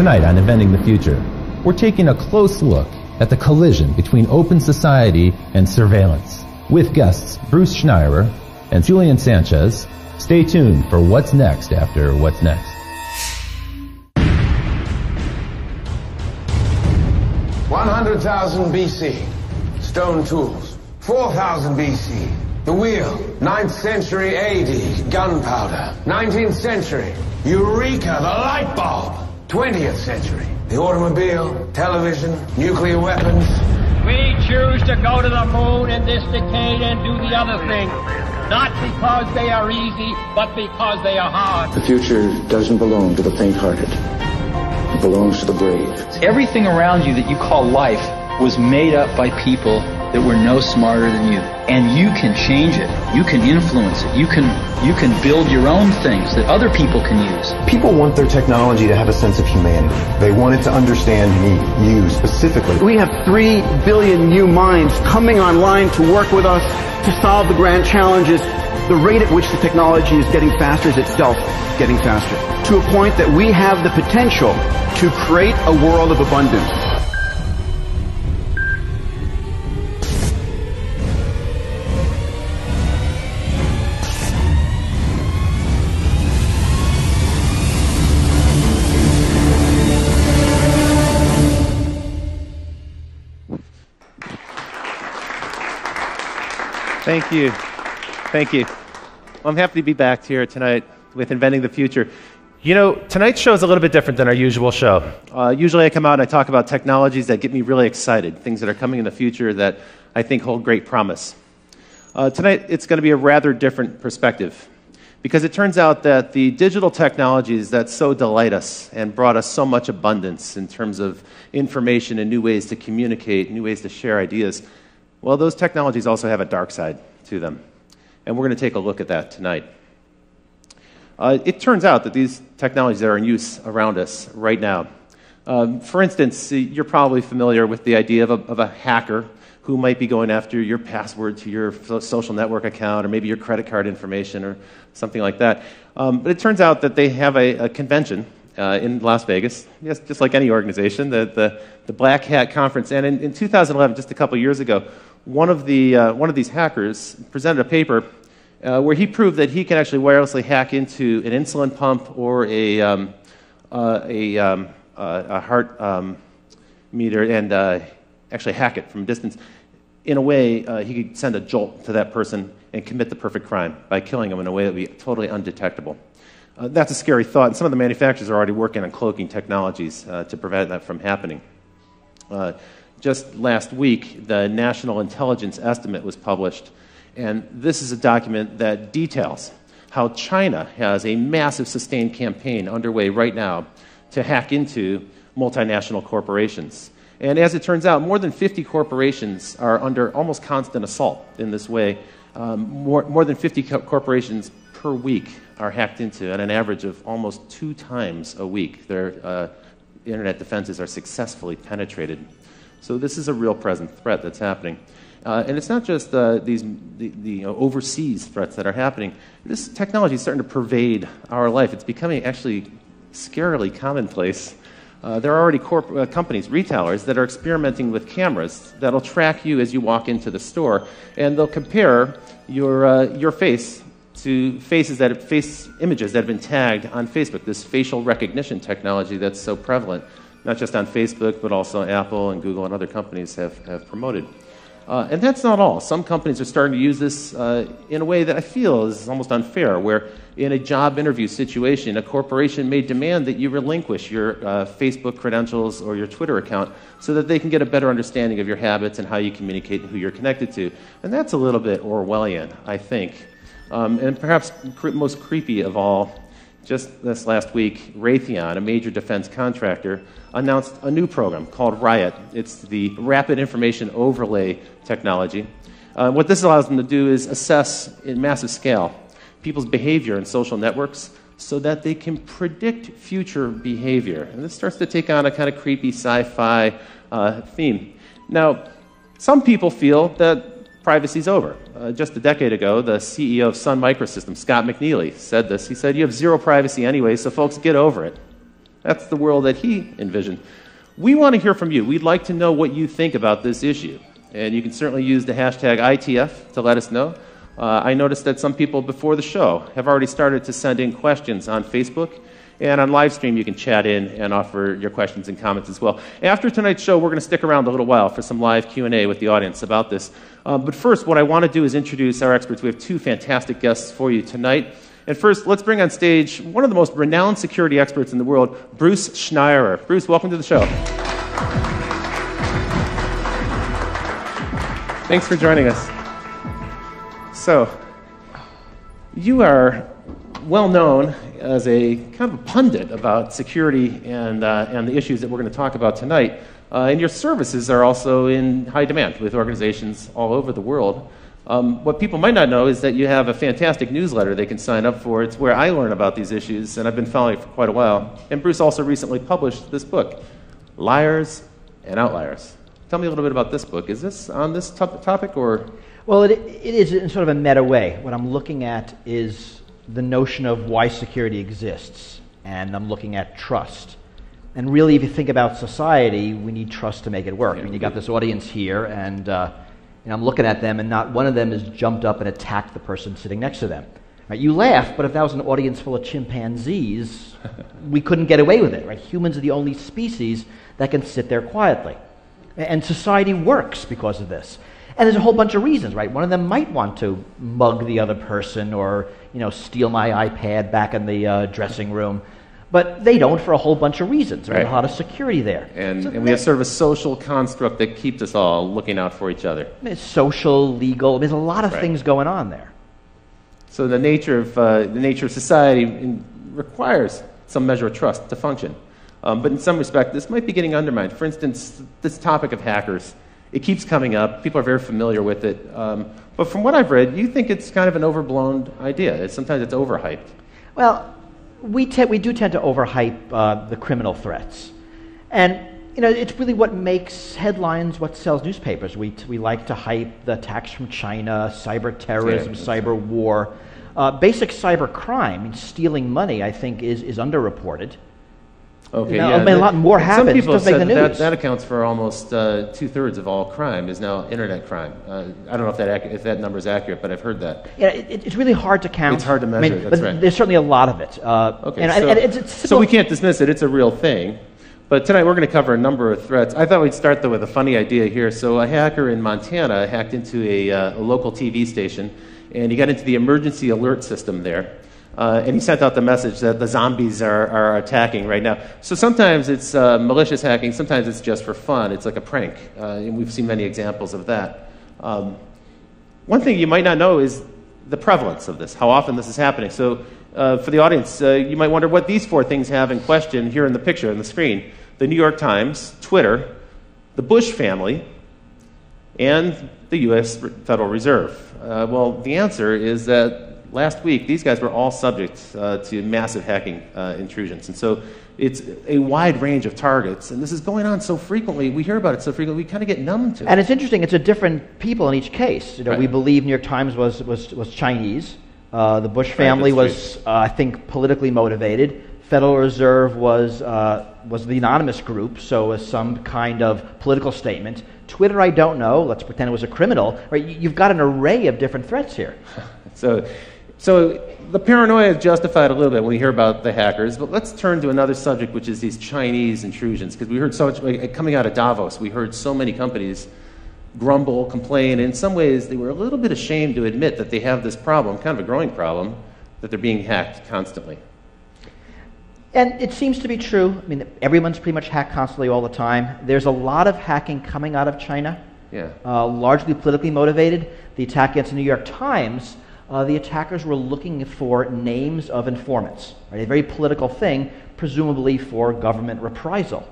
Tonight on Inventing the Future, we're taking a close look at the collision between open society and surveillance. With guests Bruce Schneier and Julian Sanchez. Stay tuned for what's next after What's Next. 100,000 BC, stone tools. 4,000 BC, the wheel. 9th century AD, gunpowder. 19th century, Eureka, the light bulb. 20th century, the automobile, television, nuclear weapons. We choose to go to the moon in this decade and do the other thing. Not because they are easy, but because they are hard. The future doesn't belong to the faint-hearted. It belongs to the brave. Everything around you that you call life was made up by people that were no smarter than you. And you can change it. You can influence it. You can build your own things that other people can use. People want their technology to have a sense of humanity. They want it to understand me, you specifically. We have 3 billion new minds coming online to work with us to solve the grand challenges. The rate at which the technology is getting faster is itself getting faster, to a point that we have the potential to create a world of abundance. Thank you. Thank you. I'm happy to be back here tonight with Inventing the Future. You know, tonight's show is a little bit different than our usual show. Usually I come out and I talk about technologies that get me really excited, things that are coming in the future that I think hold great promise. Tonight it's going to be a rather different perspective, because it turns out that the digital technologies that so delight us and brought us so much abundance in terms of information and new ways to communicate, new ways to share ideas, well, those technologies also have a dark side to them. And we're going to take a look at that tonight. It turns out that these technologies that are in use around us right now, for instance, you're probably familiar with the idea of a hacker who might be going after your password to your social network account, or maybe your credit card information, or something like that. But it turns out that they have a convention in Las Vegas, yes, just like any organization, the Black Hat Conference. And in 2011, just a couple years ago, one of these hackers presented a paper where he proved that he can actually wirelessly hack into an insulin pump or a heart meter and actually hack it from a distance. In a way, he could send a jolt to that person and commit the perfect crime by killing them in a way that would be totally undetectable. That's a scary thought, and some of the manufacturers are already working on cloaking technologies to prevent that from happening. Just last week, the National Intelligence Estimate was published, and this is a document that details how China has a massive sustained campaign underway right now to hack into multinational corporations. And as it turns out, more than 50 corporations are under almost constant assault in this way. More than 50 corporations per week are hacked into at an average of almost 2 times a week. Their internet defenses are successfully penetrated. So this is a real present threat that's happening. And it's not just the overseas threats that are happening. This technology is starting to pervade our life. It's becoming actually scarily commonplace. There are already companies, retailers, that are experimenting with cameras that'll track you as you walk into the store, and they'll compare your face to face images that have been tagged on Facebook, this facial recognition technology that's so prevalent, not just on Facebook, but also Apple and Google and other companies have promoted. And that's not all. Some companies are starting to use this in a way that I feel is almost unfair, where in a job interview situation, a corporation may demand that you relinquish your Facebook credentials or your Twitter account so that they can get a better understanding of your habits and how you communicate and who you're connected to. And that's a little bit Orwellian, I think. And perhaps most creepy of all, just this last week, Raytheon, a major defense contractor, announced a new program called Riot. It's the Rapid Information Overlay technology. What this allows them to do is assess in massive scale people's behavior in social networks so that they can predict future behavior. And this starts to take on a kind of creepy sci-fi theme. Now, some people feel that privacy's over. Just a decade ago, the CEO of Sun Microsystems, Scott McNealy, said this. He said, "You have zero privacy anyway, so folks, get over it." That's the world that he envisioned. We want to hear from you. We'd like to know what you think about this issue. And you can certainly use the hashtag ITF to let us know. I noticed that some people before the show have already started to send in questions on Facebook. And on live stream, you can chat in and offer your questions and comments as well. After tonight's show, we're going to stick around a little while for some live Q&A with the audience about this. But first, what I want to do is introduce our experts. We have two fantastic guests for you tonight. And first, let's bring on stage one of the most renowned security experts in the world, Bruce Schneier. Bruce, welcome to the show. Thanks for joining us. So, you are well known as a kind of a pundit about security and the issues that we're going to talk about tonight. And your services are also in high demand with organizations all over the world. What people might not know is that you have a fantastic newsletter they can sign up for. It's where I learn about these issues, and I've been following it for quite a while. And Bruce also recently published this book, Liars and Outliers. Tell me a little bit about this book. Is this on this topic, or? Well, it is in sort of a meta way. What I'm looking at is the notion of why security exists, and I'm looking at trust. And really, if you think about society, we need trust to make it work. I mean, you got this audience here, and I'm looking at them, and not one of them has jumped up and attacked the person sitting next to them. Right? You laugh, but if that was an audience full of chimpanzees, we couldn't get away with it. Right? Humans are the only species that can sit there quietly. And society works because of this. And there's a whole bunch of reasons, right? One of them might want to mug the other person or, steal my iPad back in the dressing room. But they don't for a whole bunch of reasons. There's a lot of security there. And we have sort of a social construct that keeps us all looking out for each other. It's social, legal. There's a lot of things going on there. So the nature of society requires some measure of trust to function. But in some respect, this might be getting undermined. For instance, this topic of hackers, it keeps coming up. People are very familiar with it. But from what I've read, you think it's kind of an overblown idea. Sometimes it's overhyped. Well, we do tend to overhype the criminal threats. And, it's really what makes headlines, what sells newspapers. We like to hype the attacks from China, cyber terrorism, cyber war. Basic cyber crime, stealing money, I think, is underreported. Okay, a lot more happens. Some people said that accounts for almost 2/3 of all crime is now internet crime. I don't know if that number is accurate, but I've heard that. Yeah, it's really hard to count. It's hard to measure. That's but right. There's certainly a lot of it. So we can't dismiss it. It's a real thing. But tonight we're going to cover a number of threats. I thought we'd start though with a funny idea here. So a hacker in Montana hacked into a local TV station, and he got into the emergency alert system there. And he sent out the message that the zombies are attacking right now. So sometimes it's malicious hacking, sometimes it's just for fun. It's like a prank, and we've seen many examples of that. One thing you might not know is the prevalence of this, how often this is happening. So for the audience, you might wonder what these four things have in question here in the picture on the screen. The New York Times, Twitter, the Bush family, and the U.S. Federal Reserve. Well, the answer is that last week, these guys were all subject to massive hacking intrusions. And so it's a wide range of targets. And this is going on so frequently. We hear about it so frequently, we kind of get numb to it. And it's interesting. It's a different people in each case. We believe New York Times was Chinese. The Bush family was, I think, politically motivated. Federal Reserve was the anonymous group, so was some kind of political statement. Twitter, I don't know. Let's pretend it was a criminal. Right? You've got an array of different threats here. So the paranoia is justified a little bit when we hear about the hackers, but let's turn to another subject, which is these Chinese intrusions, because we heard so much, coming out of Davos, we heard so many companies grumble, complain, and in some ways they were a little bit ashamed to admit that they have this problem, kind of a growing problem, that they're being hacked constantly. And it seems to be true. I mean, everyone's pretty much hacked constantly all the time. There's a lot of hacking coming out of China, largely politically motivated. The attack against the New York Times, the attackers were looking for names of informants, right? A very political thing, presumably for government reprisal.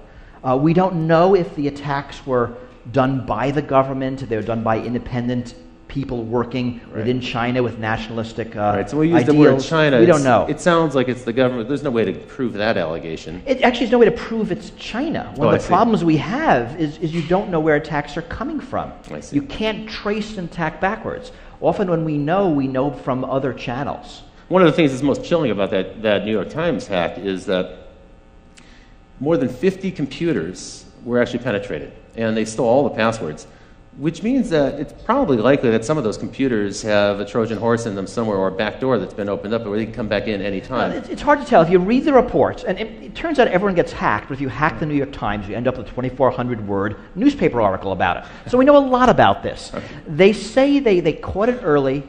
We don't know if the attacks were done by the government, they were done by independent people working within China with nationalistic so we use ideals. The word China. We don't know. It sounds like it's the government. There's no way to prove that allegation. It actually is no way to prove it's China. One of the problems we have is you don't know where attacks are coming from. You can't trace an attack backwards. Often when we know from other channels. One of the things that's most chilling about that New York Times hack is that more than 50 computers were actually penetrated, and they stole all the passwords, which means that it's probably likely that some of those computers have a Trojan horse in them somewhere, or a back door that's been opened up where they can come back in any time. Well, it's hard to tell. If you read the reports, and it turns out everyone gets hacked, but if you hack the New York Times, you end up with a 2,400-word newspaper article about it. So we know a lot about this. Okay. They say they caught it early.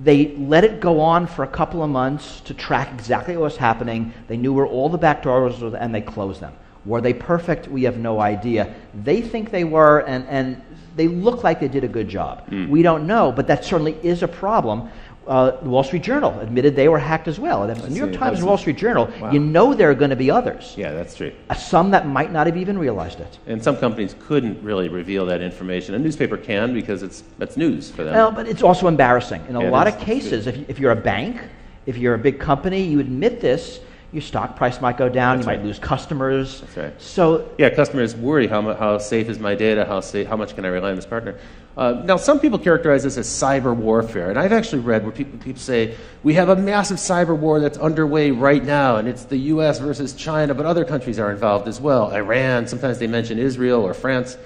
They let it go on for a couple of months to track exactly what was happening. They knew where all the back doors were, and they closed them. Were they perfect? We have no idea. They think they were, and they look like they did a good job. We don't know, but that certainly is a problem. The Wall Street Journal admitted they were hacked as well. The New York Times and Wall Street Journal, wow. You know there are going to be others. Yeah, that's true. Some that might not have even realized it. And some companies couldn't really reveal that information. A newspaper can because that's news for them. Well, but it's also embarrassing. In a lot of cases, if you're a bank, if you're a big company, you admit this, your stock price might go down, you might lose customers. That's right. So yeah, customers worry, how how safe is my data, how much can I rely on this partner? Now, some people characterize this as cyber warfare, and I've actually read where people say, we have a massive cyber war that's underway right now, and it's the U.S. versus China, but other countries are involved as well. Iran, sometimes they mention Israel or France.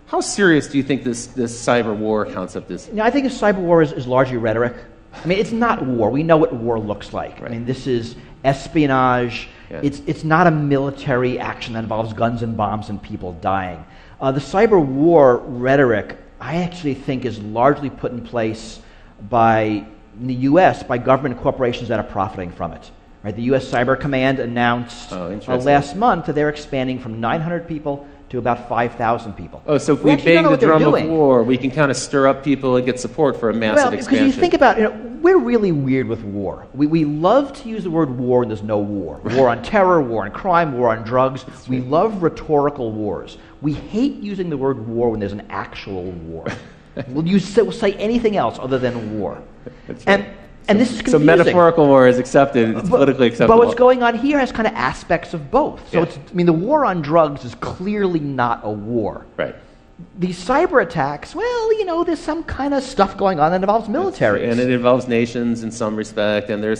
How serious do you think this cyber war concept is? I think a cyber war is largely rhetoric. I mean, it's not war. We know what war looks like. Right. I mean, this is espionage. Yeah. It's not a military action that involves guns and bombs and people dying. The cyber war rhetoric, I actually think, is largely put in place in the U.S. by government corporations that are profiting from it. Right? The U.S. Cyber Command announced last month that they're expanding from 900 people to about 5,000 people. Oh, so if we bang the drum of war, we can kind of stir up people and get support for a massive expansion. Because you think about it, we're really weird with war. We love to use the word war when there's no war. War on terror, war on crime, war on drugs. We love rhetorical wars. We hate using the word war when there's an actual war. We'll say anything else other than war. And this is confusing. So metaphorical war is accepted, it's politically acceptable. But what's going on here has kind of aspects of both. So the war on drugs is clearly not a war. Right. These cyber attacks, well, there's some kind of stuff going on that involves militaries. And it involves nations in some respect, and they're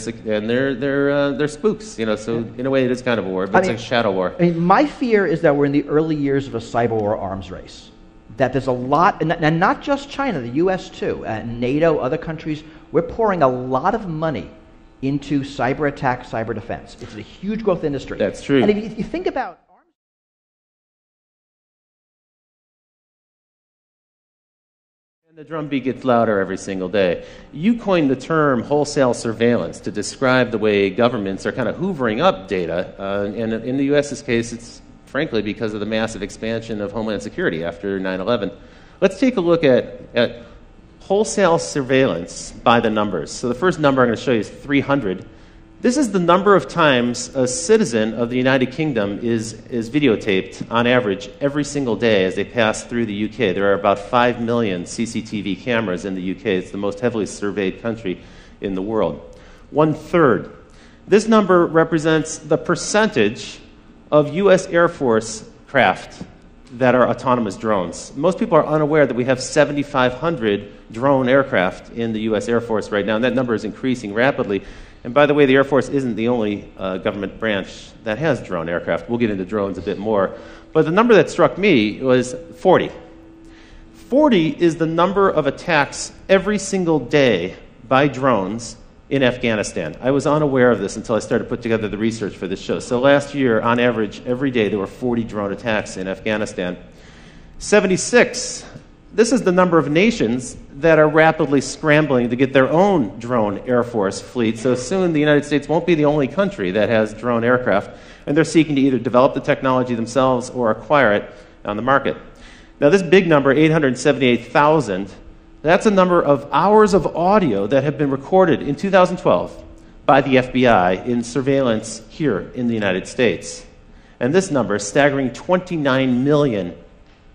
spooks, so in a way it is kind of a war, but it's a shadow war. I mean, my fear is that we're in the early years of a cyber war arms race. That there's a lot, and not just China, the U.S. too, NATO, other countries, we're pouring a lot of money into cyber attack, cyber defense. It's a huge growth industry. That's true. And if you think about arms, and the drumbeat gets louder every single day. You coined the term wholesale surveillance to describe the way governments are kind of hoovering up data, and in the U.S.'s case, it's frankly because of the massive expansion of Homeland Security after 9/11. Let's take a look at wholesale surveillance by the numbers. So the first number I'm going to show you is 300. This is the number of times a citizen of the United Kingdom is videotaped on average every single day as they pass through the UK. There are about 5 million CCTV cameras in the UK. It's the most heavily surveyed country in the world. 1/3. This number represents the percentage of U.S. Air Force craft that are autonomous drones. Most people are unaware that we have 7,500 drone aircraft in the U.S. Air Force right now, and that number is increasing rapidly. And by the way, the Air Force isn't the only government branch that has drone aircraft. We'll get into drones a bit more. But the number that struck me was 40. 40 is the number of attacks every single day by drones in Afghanistan. I was unaware of this until I started to put together the research for this show. So last year, on average, every day there were 40 drone attacks in Afghanistan. 76, this is the number of nations that are rapidly scrambling to get their own drone Air Force fleet. So soon the United States won't be the only country that has drone aircraft, and they're seeking to either develop the technology themselves or acquire it on the market. Now this big number, 878,000, that's a number of hours of audio that have been recorded in 2012 by the FBI in surveillance here in the United States. And this number, staggering 29 million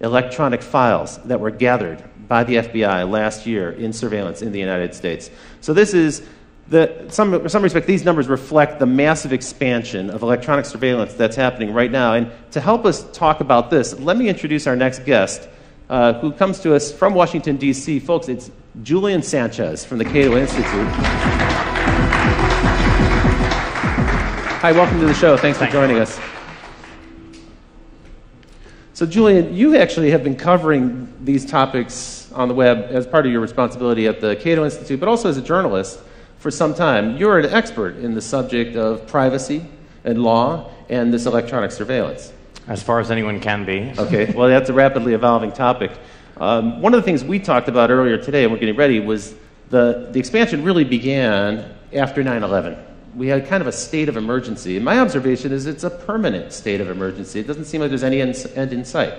electronic files that were gathered by the FBI last year in surveillance in the United States. So this is, in some respect, these numbers reflect the massive expansion of electronic surveillance that's happening right now. And to help us talk about this, let me introduce our next guest, who comes to us from Washington, D.C. Folks, it's Julian Sanchez from the Cato Institute. Hi, welcome to the show. Thanks for joining us. So Julian, you actually have been covering these topics on the web as part of your responsibility at the Cato Institute, but also as a journalist for some time. You're an expert in the subject of privacy and law and this electronic surveillance. As far as anyone can be. Okay, well, that's a rapidly evolving topic. One of the things we talked about earlier today, and we're getting ready, was the expansion really began after 9/11. We had kind of a state of emergency. And my observation is it's a permanent state of emergency. It doesn't seem like there's any end in sight.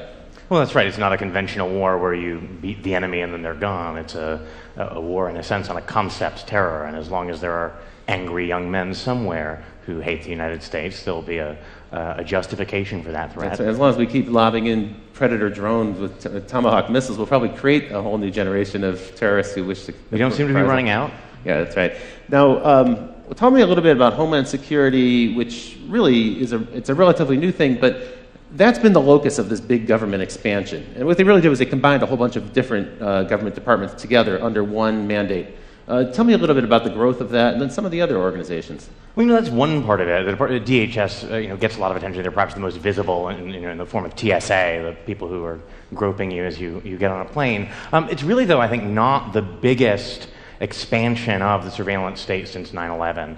Well, that's right. It's not a conventional war where you beat the enemy and then they're gone. It's a war, in a sense, on a concept terror. And as long as there are angry young men somewhere who hate the United States, there'll be a justification for that threat. That's right. As long as we keep lobbing in Predator drones with Tomahawk missiles, we'll probably create a whole new generation of terrorists who wish to... We don't seem to be running out. Yeah, that's right. Now, tell me a little bit about Homeland Security, which really is it's a relatively new thing, but that's been the locus of this big government expansion. And what they really did was they combined a whole bunch of different government departments together under one mandate. Tell me a little bit about the growth of that and then some of the other organizations. Well, that's one part of it. DHS gets a lot of attention. They're perhaps the most visible in the form of TSA, the people who are groping you as you get on a plane. It's really, though, I think, not the biggest expansion of the surveillance state since 9/11.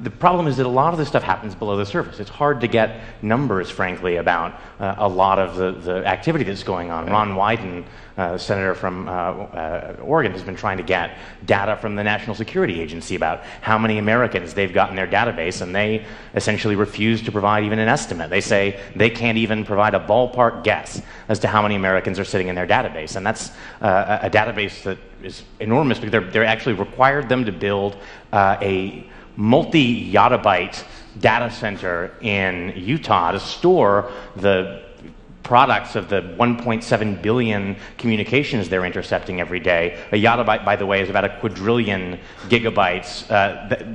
The problem is that a lot of this stuff happens below the surface. It's hard to get numbers, frankly, about a lot of the activity that's going on. Ron Wyden, senator from Oregon, has been trying to get data from the National Security Agency about how many Americans they've got in their database, and they essentially refuse to provide even an estimate. They say they can't even provide a ballpark guess as to how many Americans are sitting in their database, and that's a database that is enormous because they're actually required them to build a multi-yottabyte data center in Utah to store the products of the 1.7 billion communications they're intercepting every day. A yottabyte, by the way, is about a quadrillion gigabytes.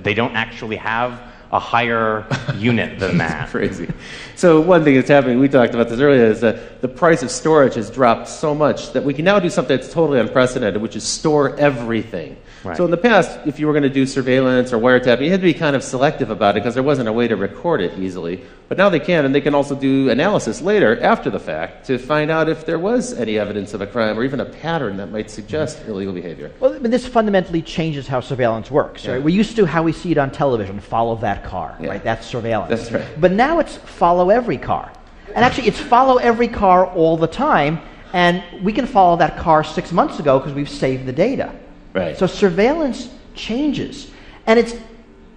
They don't actually have a higher unit than that. That's crazy. So one thing that's happening, we talked about this earlier, is that the price of storage has dropped so much that we can now do something that's totally unprecedented, which is store everything. Right. So in the past, if you were going to do surveillance or wiretapping, you had to be kind of selective about it because there wasn't a way to record it easily. But now they can, and they can also do analysis later, after the fact, to find out if there was any evidence of a crime or even a pattern that might suggest illegal behavior. Well, I mean, this fundamentally changes how surveillance works. Yeah. Right? We're used to how we see it on television, follow that car, right? That's surveillance. That's right. But now it's follow every car. And actually, it's follow every car all the time, and we can follow that car 6 months ago because we've saved the data. Right. So surveillance changes. And it's, in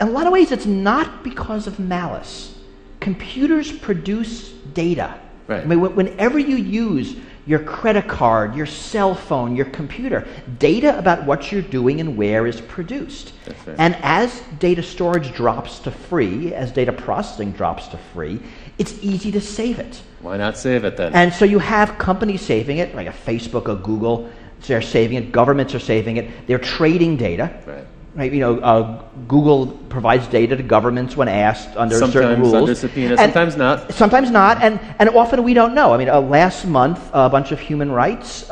a lot of ways, it's not because of malice. Computers produce data. Right. I mean, whenever you use your credit card, your cell phone, your computer, data about what you're doing and where is produced. That's right. And as data storage drops to free, as data processing drops to free, it's easy to save it. Why not save it then? And so you have companies saving it, like a Facebook, a Google. They're saving it. Governments are saving it. They're trading data. Right. Right, Google provides data to governments when asked under certain rules. Sometimes under subpoena, sometimes not. Sometimes not, and often we don't know. I mean, last month, a bunch of human rights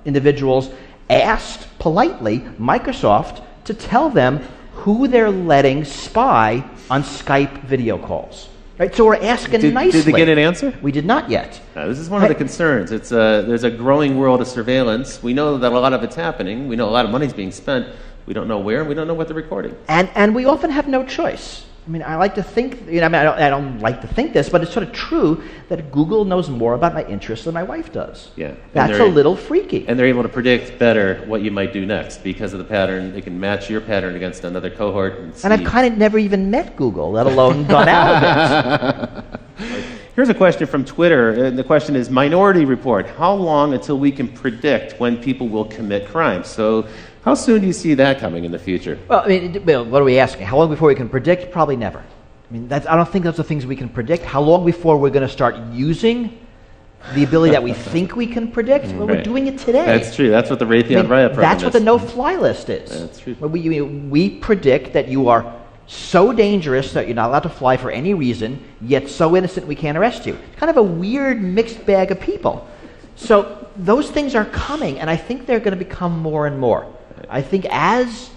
individuals asked politely Microsoft to tell them who they're letting spy on Skype video calls. Right, so we're asking nicely. Did they get an answer? We did not yet. This is one of the concerns. There's a growing world of surveillance. We know that a lot of it's happening. We know a lot of money's being spent. We don't know where, and we don't know what they're recording. And we often have no choice. I mean, I like to think, I don't like to think this, but it's sort of true that Google knows more about my interests than my wife does. Yeah. That's a little freaky. And they're able to predict better what you might do next because of the pattern. They can match your pattern against another cohort. And I've kind of never even met Google, let alone gone out of it. Here's a question from Twitter, and the question is, Minority Report, how long until we can predict when people will commit crimes? So how soon do you see that coming in the future? Well, I mean, what are we asking? How long before we can predict? Probably never. I mean, I don't think those are things we can predict. How long before we're going to start using the ability that we think we can predict? Well, we're doing it today. That's true. That's what the Raytheon Riot program That's what the no-fly list is. That's true. We predict that you are so dangerous that you're not allowed to fly for any reason, yet so innocent we can't arrest you. It's kind of a weird mixed bag of people. So those things are coming, and I think they're going to become more and more. I think as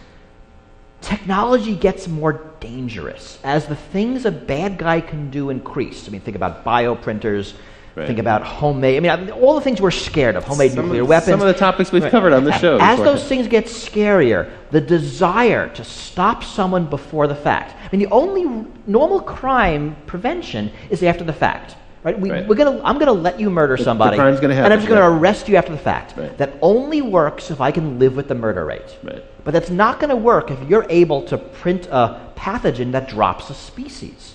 technology gets more dangerous, as the things a bad guy can do increase, I mean, think about bioprinters, Right. Think about homemade, I mean, all the things we're scared of, homemade nuclear weapons. Some of the topics we've covered on the show. As those things get scarier, the desire to stop someone before the fact. I mean, the only normal crime prevention is after the fact. Right? I'm going to let you murder somebody, the crime's gonna happen, and I'm just going to arrest you after the fact. Right. That only works if I can live with the murder rate. Right. But that's not going to work if you're able to print a pathogen that drops a species.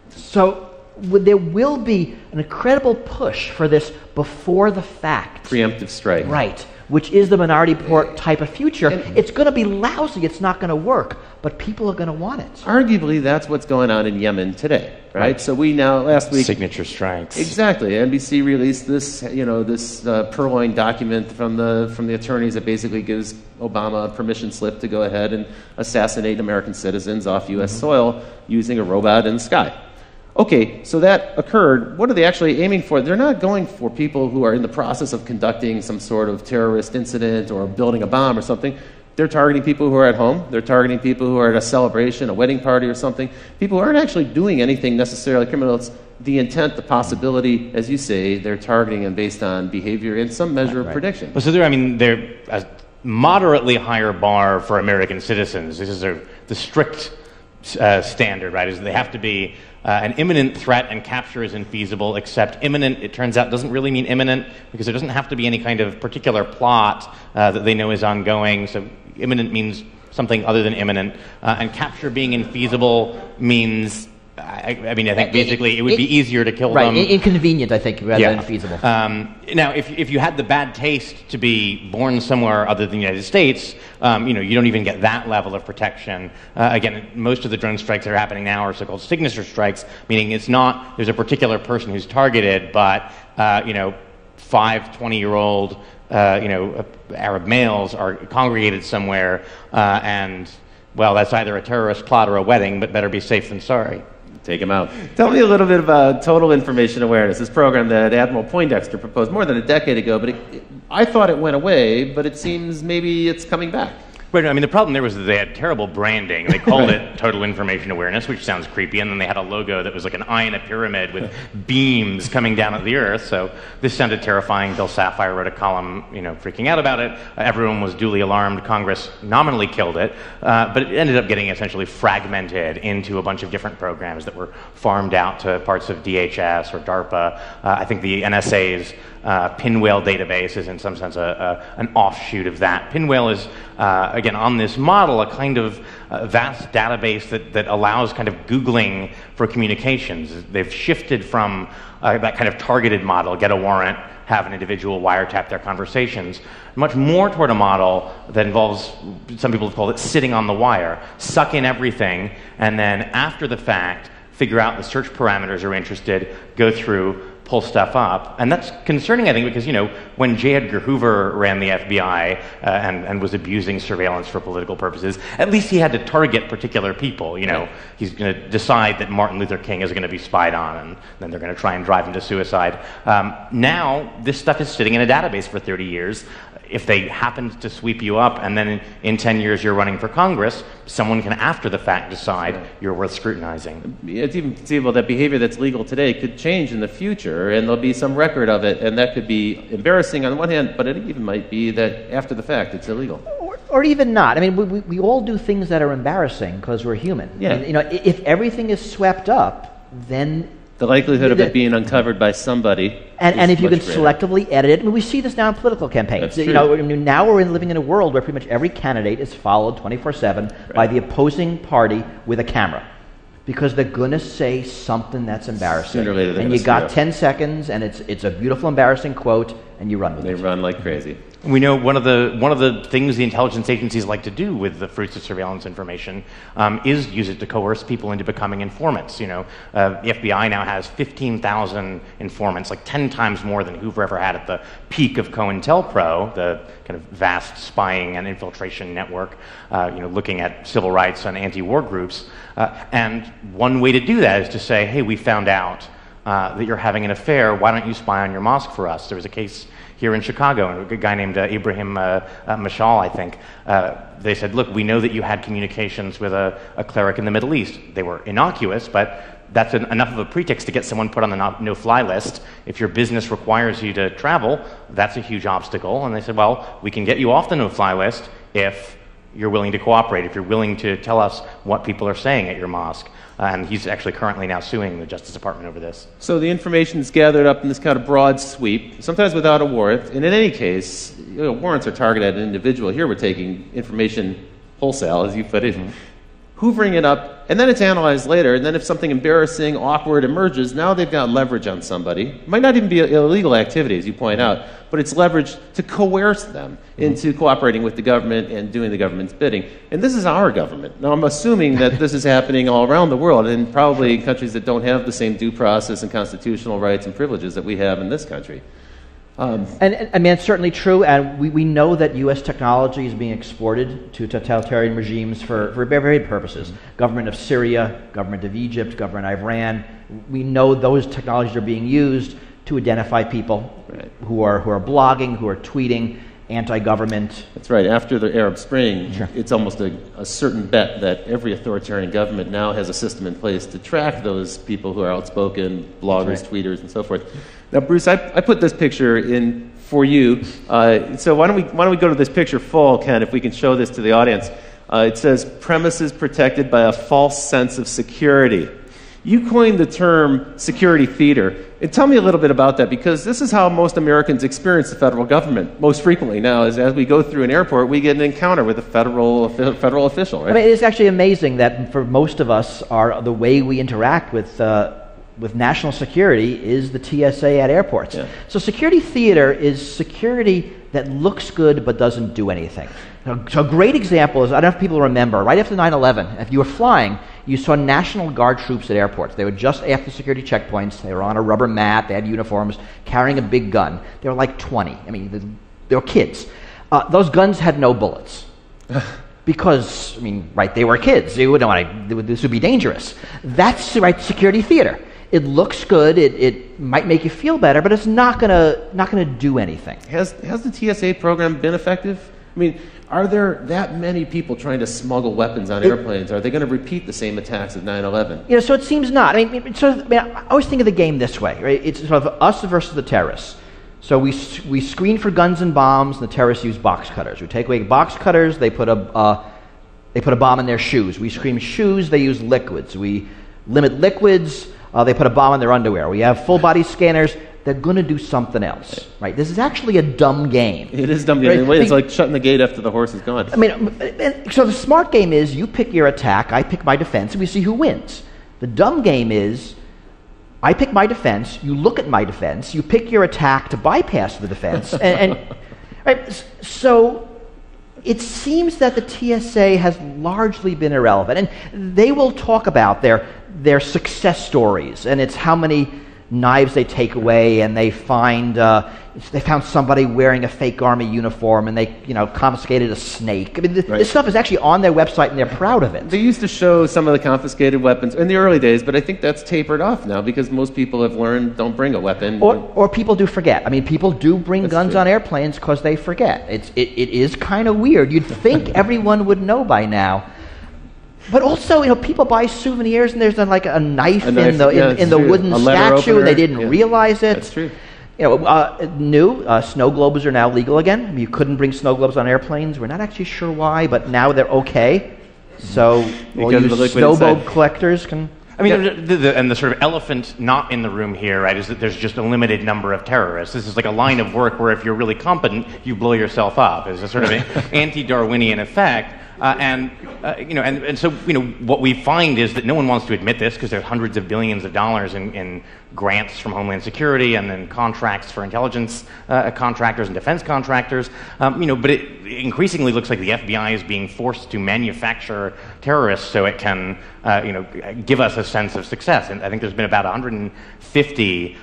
So there will be an incredible push for this before the fact. Preemptive strike. Right, which is the Minority Report type of future. It's going to be lousy. It's not going to work. But people are going to want it. Arguably, that's what's going on in Yemen today, right? So we now, last week... Signature strikes. Exactly. NBC released this, this purloined document from the attorneys that basically gives Obama a permission slip to go ahead and assassinate American citizens off U.S. soil using a robot in the sky. Okay, so that occurred. What are they actually aiming for? They're not going for people who are in the process of conducting some sort of terrorist incident or building a bomb or something. They're targeting people who are at home. They're targeting people who are at a celebration, a wedding party or something. People who aren't actually doing anything necessarily criminal. It's the intent, the possibility, as you say, they're targeting them based on behavior and some measure of prediction. Well, so they're a moderately higher bar for American citizens. This is the strict standard, right? Is they have to be an imminent threat, and capture is infeasible, except imminent, it turns out, doesn't really mean imminent, because there doesn't have to be any kind of particular plot that they know is ongoing. So imminent means something other than imminent. And capture being infeasible means, I think basically it would be easier to kill them. Right, inconvenient, I think, rather than feasible. Now, if you had the bad taste to be born somewhere other than the United States, you don't even get that level of protection. Again, most of the drone strikes that are happening now are so-called signature strikes, meaning it's not there's a particular person who's targeted, but 5 20-year-old Arab males are congregated somewhere, and well, that's either a terrorist plot or a wedding, but better be safe than sorry. Take him out. Tell me a little bit about Total Information Awareness, this program that Admiral Poindexter proposed more than a decade ago, but I thought it went away, but it seems maybe it's coming back. Right, the problem there was that they had terrible branding. They called it Total Information Awareness, which sounds creepy, and then they had a logo that was like an eye in a pyramid with beams coming down at the earth, so this sounded terrifying. Bill Sapphire wrote a column, freaking out about it. Everyone was duly alarmed. Congress nominally killed it, but it ended up getting essentially fragmented into a bunch of different programs that were farmed out to parts of DHS or DARPA. I think the NSA's Pinwheel database is in some sense an offshoot of that. Pinwheel is, again, on this model, a kind of vast database that allows kind of Googling for communications. They've shifted from that kind of targeted model, get a warrant, have an individual wiretap their conversations, much more toward a model that involves, some people have called it sitting on the wire, suck in everything, and then after the fact, figure out the search parameters are interested, go through, pull stuff up. And that's concerning, I think, because, when J. Edgar Hoover ran the FBI and was abusing surveillance for political purposes, at least he had to target particular people. He's going to decide that Martin Luther King is going to be spied on, and then they're going to try and drive him to suicide. Now, this stuff is sitting in a database for 30 years. If they happened to sweep you up and then in 10 years you're running for Congress, someone can after the fact decide you're worth scrutinizing. It's even conceivable that behavior that's legal today could change in the future, and there'll be some record of it, and that could be embarrassing on the one hand, but it even might be that after the fact it's illegal. Or even not. We all do things that are embarrassing because we're human. Yeah. If everything is swept up, then the likelihood of it being uncovered by somebody, and if you can greater. Selectively edit it, we see this now in political campaigns. That's true. Now we're living in a world where pretty much every candidate is followed 24/7 by the opposing party with a camera, because they're going to say something that's embarrassing. Sooner or later, and you got 10 seconds, and it's a beautiful, embarrassing quote, and you run with it. They run like crazy. We know one of the things the intelligence agencies like to do with the fruits of surveillance information is use it to coerce people into becoming informants. The FBI now has 15,000 informants, like 10 times more than Hoover ever had at the peak of COINTELPRO, the kind of vast spying and infiltration network, looking at civil rights and anti-war groups. And one way to do that is to say, hey, we found out that you're having an affair. Why don't you spy on your mosque for us? There was a case here in Chicago, a guy named Ibrahim Mashal, I think. They said, look, we know that you had communications with a cleric in the Middle East. They were innocuous, but that's enough of a pretext to get someone put on the no-fly list. If your business requires you to travel, that's a huge obstacle. And they said, well, we can get you off the no-fly list if you're willing to cooperate, if you're willing to tell us what people are saying at your mosque. And he's actually currently now suing the Justice Department over this. So the information is gathered up in this kind of broad sweep, sometimes without a warrant. And in any case, warrants are targeted at an individual. Here we're taking information wholesale, as you put it, hoovering it up, and then it's analyzed later. And then if something embarrassing, awkward emerges, now they've got leverage on somebody. It might not even be illegal activity, as you point out, but it's leverage to coerce them into cooperating with the government and doing the government's bidding. And this is our government. Now, I'm assuming that this is happening all around the world, and probably in countries that don't have the same due process and constitutional rights and privileges that we have in this country. And I mean, it's certainly true, and we know that U.S. technology is being exported to totalitarian regimes for varied purposes. Government of Syria, government of Egypt, government of Iran. We know those technologies are being used to identify people who are blogging, who are tweeting anti-government. That's right. After the Arab Spring, it's almost a certain bet that every authoritarian government now has a system in place to track those people who are outspoken, bloggers, tweeters, and so forth. Now, Bruce, I put this picture in for you. So why don't we go to this picture full, Ken, if we can show this to the audience. It says, premises protected by a false sense of security. You coined the term security theater. And tell me a little bit about that, because this is how most Americans experience the federal government most frequently now. Is as we go through an airport, we get an encounter with a federal official, right? I mean, it's actually amazing that for most of us, the way we interact with national security is the TSA at airports. Yeah. So security theater is security that looks good but doesn't do anything. So a great example is, I don't know if people remember, right after 9/11, if you were flying, you saw National Guard troops at airports. They were just after security checkpoints. They were on a rubber mat. They had uniforms, carrying a big gun. They were like 20. I mean, they were kids. Those guns had no bullets. Because, I mean, right, they were kids. They wouldn't want to, this would be dangerous. That's right, security theater. It looks good. It might make you feel better, but it's not gonna do anything. Has the TSA program been effective? I mean, are there that many people trying to smuggle weapons on airplanes? Are they going to repeat the same attacks of 9/11? You know, so it seems not. I mean, I always think of the game this way, right? It's sort of us versus the terrorists. So we screen for guns and bombs, and the terrorists use box cutters. We take away box cutters, they put a bomb in their shoes. We screen shoes, they use liquids. We limit liquids, they put a bomb in their underwear. We have full body scanners. They're going to do something else, right? This is actually a dumb game. It is dumb game. Right? It's like shutting the gate after the horse is gone. I mean, so the smart game is you pick your attack, I pick my defense, and we see who wins. The dumb game is I pick my defense, you look at my defense, you pick your attack to bypass the defense, and right? So it seems that the TSA has largely been irrelevant, and they will talk about their success stories, and it's how many knives they take away, and they found somebody wearing a fake army uniform, and they confiscated a snake. I mean, this stuff is actually on their website, and they're proud of it. They used to show some of the confiscated weapons in the early days, but I think that's tapered off now because most people have learned don't bring a weapon. Or people do forget. I mean, people do bring guns on airplanes because they forget. It is kind of weird. You'd think everyone would know by now. But also, people buy souvenirs, and there's like a knife in the wooden statue, and they didn't realize it. That's true. Snow globes are now legal again. I mean, you couldn't bring snow globes on airplanes. We're not actually sure why, but now they're okay. So all you snow globe collectors can. I mean, and the sort of elephant not in the room here, right, is that there's just a limited number of terrorists. This is like a line of work where if you're really competent, you blow yourself up. It's a sort of anti-Darwinian effect. So what we find is that no one wants to admit this because there's hundreds of billions of dollars in grants from Homeland Security and then contracts for intelligence contractors and defense contractors. But it increasingly looks like the FBI is being forced to manufacture terrorists so it can give us a sense of success. And I think there's been about 150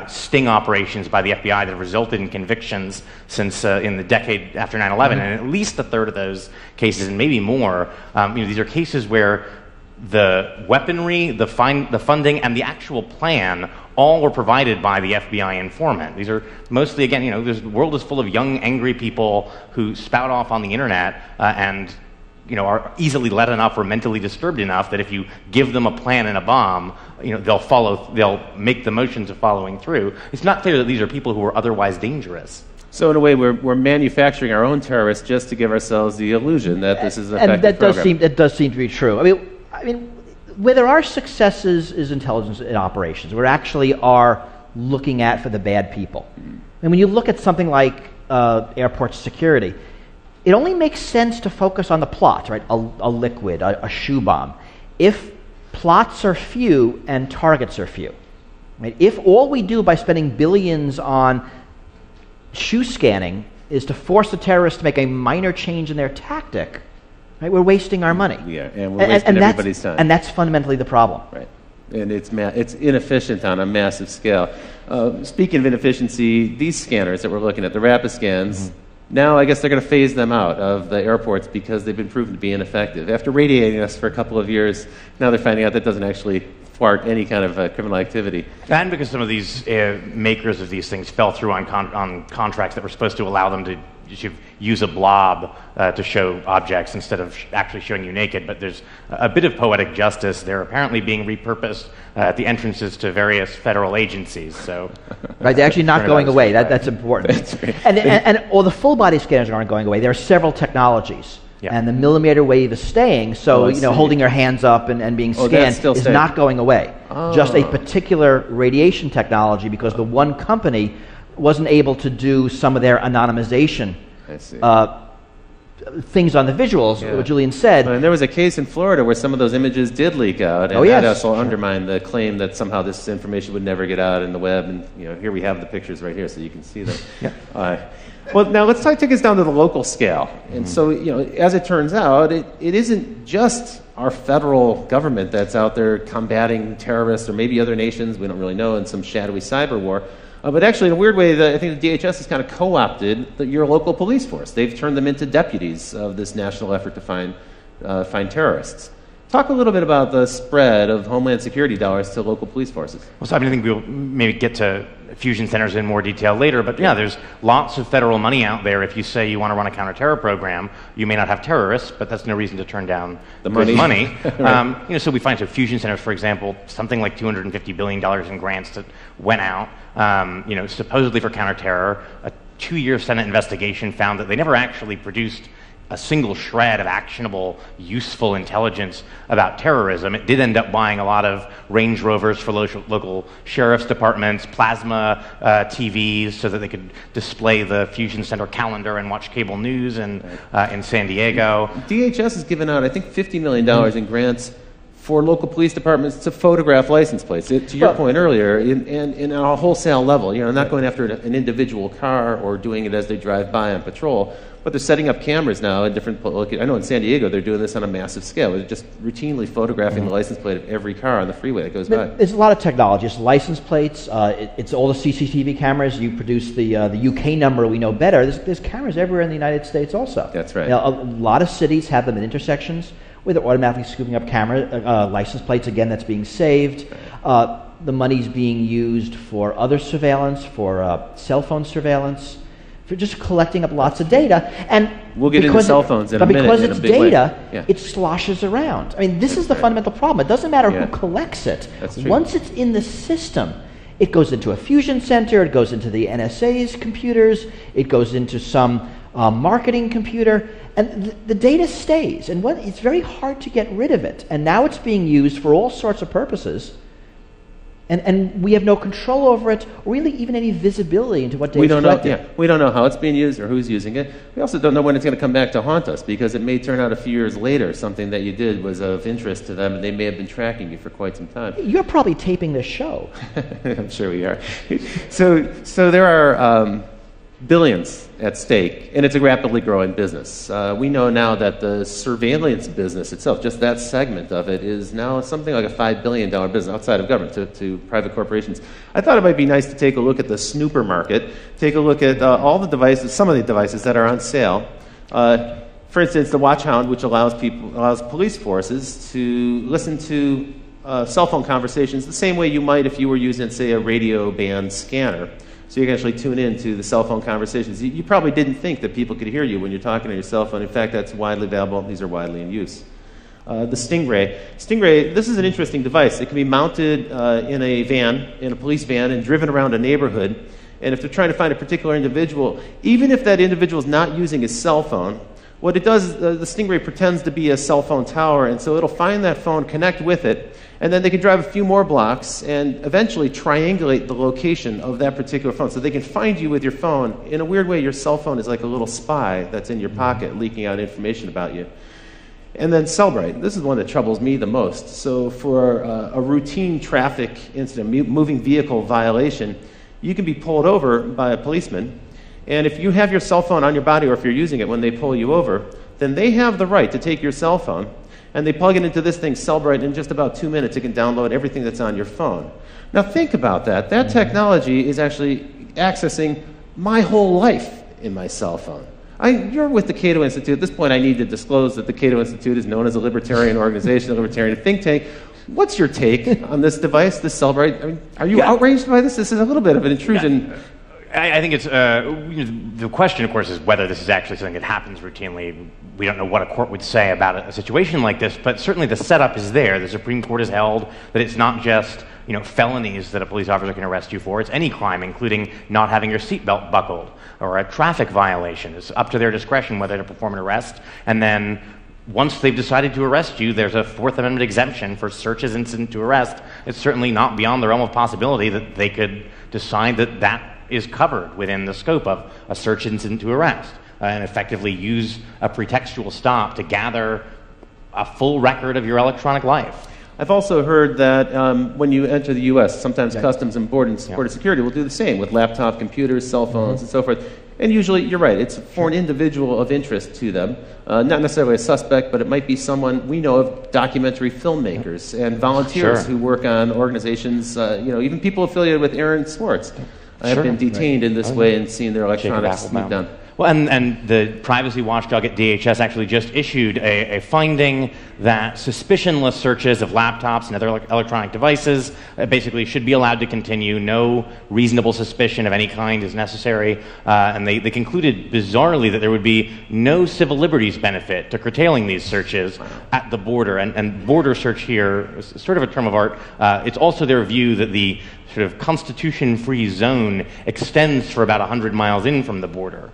sting operations by the FBI that have resulted in convictions since in the decade after 9/11, and at least a third of those cases, and maybe more, these are cases where the weaponry, the funding, and the actual plan all were provided by the FBI informant. These are mostly, again, the world is full of young, angry people who spout off on the internet and are easily led enough or mentally disturbed enough that if you give them a plan and a bomb, they'll make the motions of following through. It's not clear that these are people who are otherwise dangerous. So in a way, we're manufacturing our own terrorists just to give ourselves the illusion that this is an effective program. That does seem to be true. I mean, where there are successes is intelligence in operations. We actually are looking at for the bad people. And when you look at something like airport security, it only makes sense to focus on the plots, right? A liquid, a shoe bomb. If plots are few and targets are few, right? If all we do by spending billions on shoe scanning is to force the terrorists to make a minor change in their tactic, right? We're wasting our money. Yeah, and we're wasting everybody's time. And that's fundamentally the problem. Right. And it's inefficient on a massive scale. Speaking of inefficiency, these scanners that we're looking at, the rapid scans, now I guess they're going to phase them out of the airports because they've been proven to be ineffective. After radiating us for a couple of years, now they're finding out that doesn't actually thwart any kind of criminal activity. And because some of these makers of these things fell through on contracts that were supposed to allow them to use a blob to show objects instead of actually showing you naked. But there's a bit of poetic justice. They're apparently being repurposed at the entrances to various federal agencies. So, right, they're actually not going away. That's important. That's right. And the full body scanners aren't going away. There are several technologies. Yeah. And the millimeter wave is staying, so holding your hands up and being scanned is not going away. Just a particular radiation technology, because the one company wasn't able to do some of their anonymization things on the visuals, what Julian said. And there was a case in Florida where some of those images did leak out, and that also undermined the claim that somehow this information would never get out in the web. And here we have the pictures right here, so you can see them. Yeah. Well, now let's take us down to the local scale. And so, as it turns out, it isn't just our federal government that's out there combating terrorists or maybe other nations, we don't really know, in some shadowy cyber war. But actually, in a weird way, I think the DHS has kind of co-opted your local police force. They've turned them into deputies of this national effort to find terrorists. Talk a little bit about the spread of Homeland Security dollars to local police forces. Well, so I think we'll maybe get to fusion centers in more detail later, but there's lots of federal money out there. If you say you want to run a counterterror program, you may not have terrorists, but that's no reason to turn down the money. Right. So we find fusion centers, for example, something like $250 billion in grants that went out, supposedly for counterterror. A 2-year Senate investigation found that they never actually produced a single shred of actionable, useful intelligence about terrorism. It did end up buying a lot of Range Rovers for local sheriff's departments, plasma TVs so that they could display the Fusion Center calendar and watch cable news in San Diego. DHS has given out, I think, $50 million in grants for local police departments to photograph license plates. To your point earlier, in a wholesale level, not going after an individual car or doing it as they drive by on patrol, but they're setting up cameras now in different. I know in San Diego they're doing this on a massive scale. They're just routinely photographing the license plate of every car on the freeway that goes by. There's a lot of technology. It's license plates. It's all the CCTV cameras. You produce the UK number. We know better. There's cameras everywhere in the United States also. That's right. A lot of cities have them in intersections where they're automatically scooping up license plates. Again, that's being saved. The money's being used for other surveillance, for cell phone surveillance, for just collecting up lots of data. And we'll get into cell phones in a minute. But because it's data, it sloshes around. I mean, this is the fundamental problem. It doesn't matter who collects it. That's true. Once it's in the system, it goes into a fusion center, it goes into the NSA's computers, it goes into some marketing computer, and the data stays. And it's very hard to get rid of it. And now it's being used for all sorts of purposes. And we have no control over it, or really even any visibility into what data is collected. We don't know how it's being used or who's using it. We also don't know when it's going to come back to haunt us, because it may turn out a few years later something that you did was of interest to them, and they may have been tracking you for quite some time. You're probably taping this show. I'm sure we are. So there are billions at stake, and it's a rapidly growing business. We know now that the surveillance business itself, just that segment of it, is now something like a $5 billion business outside of government to private corporations. I thought it might be nice to take a look at the snooper market, take a look at all the devices, some of the devices that are on sale. For instance, the Watchhound, which allows police forces to listen to cell phone conversations the same way you might if you were using, say, a radio band scanner. So you can actually tune in to the cell phone conversations. You probably didn't think that people could hear you when you're talking on your cell phone. In fact, that's widely available. These are widely in use. The Stingray. Stingray, this is an interesting device. It can be mounted in a police van, and driven around a neighborhood. And if they're trying to find a particular individual, even if that individual is not using his cell phone, what it does is the Stingray pretends to be a cell phone tower, and so it'll find that phone, connect with it, and then they can drive a few more blocks and eventually triangulate the location of that particular phone. So they can find you with your phone. In a weird way, your cell phone is like a little spy that's in your pocket, leaking out information about you. And then Cellbrite. This is the one that troubles me the most. So for a routine traffic incident, moving vehicle violation, you can be pulled over by a policeman. And if you have your cell phone on your body, or if you're using it when they pull you over, then they have the right to take your cell phone, and they plug it into this thing, Cellbrite, and in just about 2 minutes it can download everything that's on your phone. Now think about that. That technology is actually accessing my whole life in my cell phone. You're with the Cato Institute. At this point, I need to disclose that the Cato Institute is known as a libertarian organization, a libertarian think tank. What's your take on this device, this Cellbrite? I mean, are you outraged by this? This is a little bit of an intrusion. I think it's the question, of course, is whether this is actually something that happens routinely. We don't know what a court would say about a situation like this, but certainly the setup is there. The Supreme Court has held that it's not just felonies that a police officer can arrest you for. It's any crime, including not having your seatbelt buckled or a traffic violation. It's up to their discretion whether to perform an arrest. And then once they've decided to arrest you, there's a Fourth Amendment exemption for searches incident to arrest. It's certainly not beyond the realm of possibility that they could decide that that is covered within the scope of a search incident to arrest, and effectively use a pretextual stop to gather a full record of your electronic life. I've also heard that when you enter the U.S., sometimes Customs and Border Security will do the same with laptop computers, cell phones, and so forth. And usually, you're right, it's for an individual of interest to them. Not necessarily a suspect, but it might be someone we know of, documentary filmmakers and volunteers who work on organizations, even people affiliated with Aaron Swartz. Have been detained in this way and seen their electronics moved down. Well, and the privacy watchdog at DHS actually just issued a finding that suspicionless searches of laptops and other electronic devices basically should be allowed to continue. No reasonable suspicion of any kind is necessary. And they concluded bizarrely that there would be no civil liberties benefit to curtailing these searches at the border. And border search here is sort of a term of art. It's also their view that the sort of constitution-free zone extends for about 100 miles in from the border.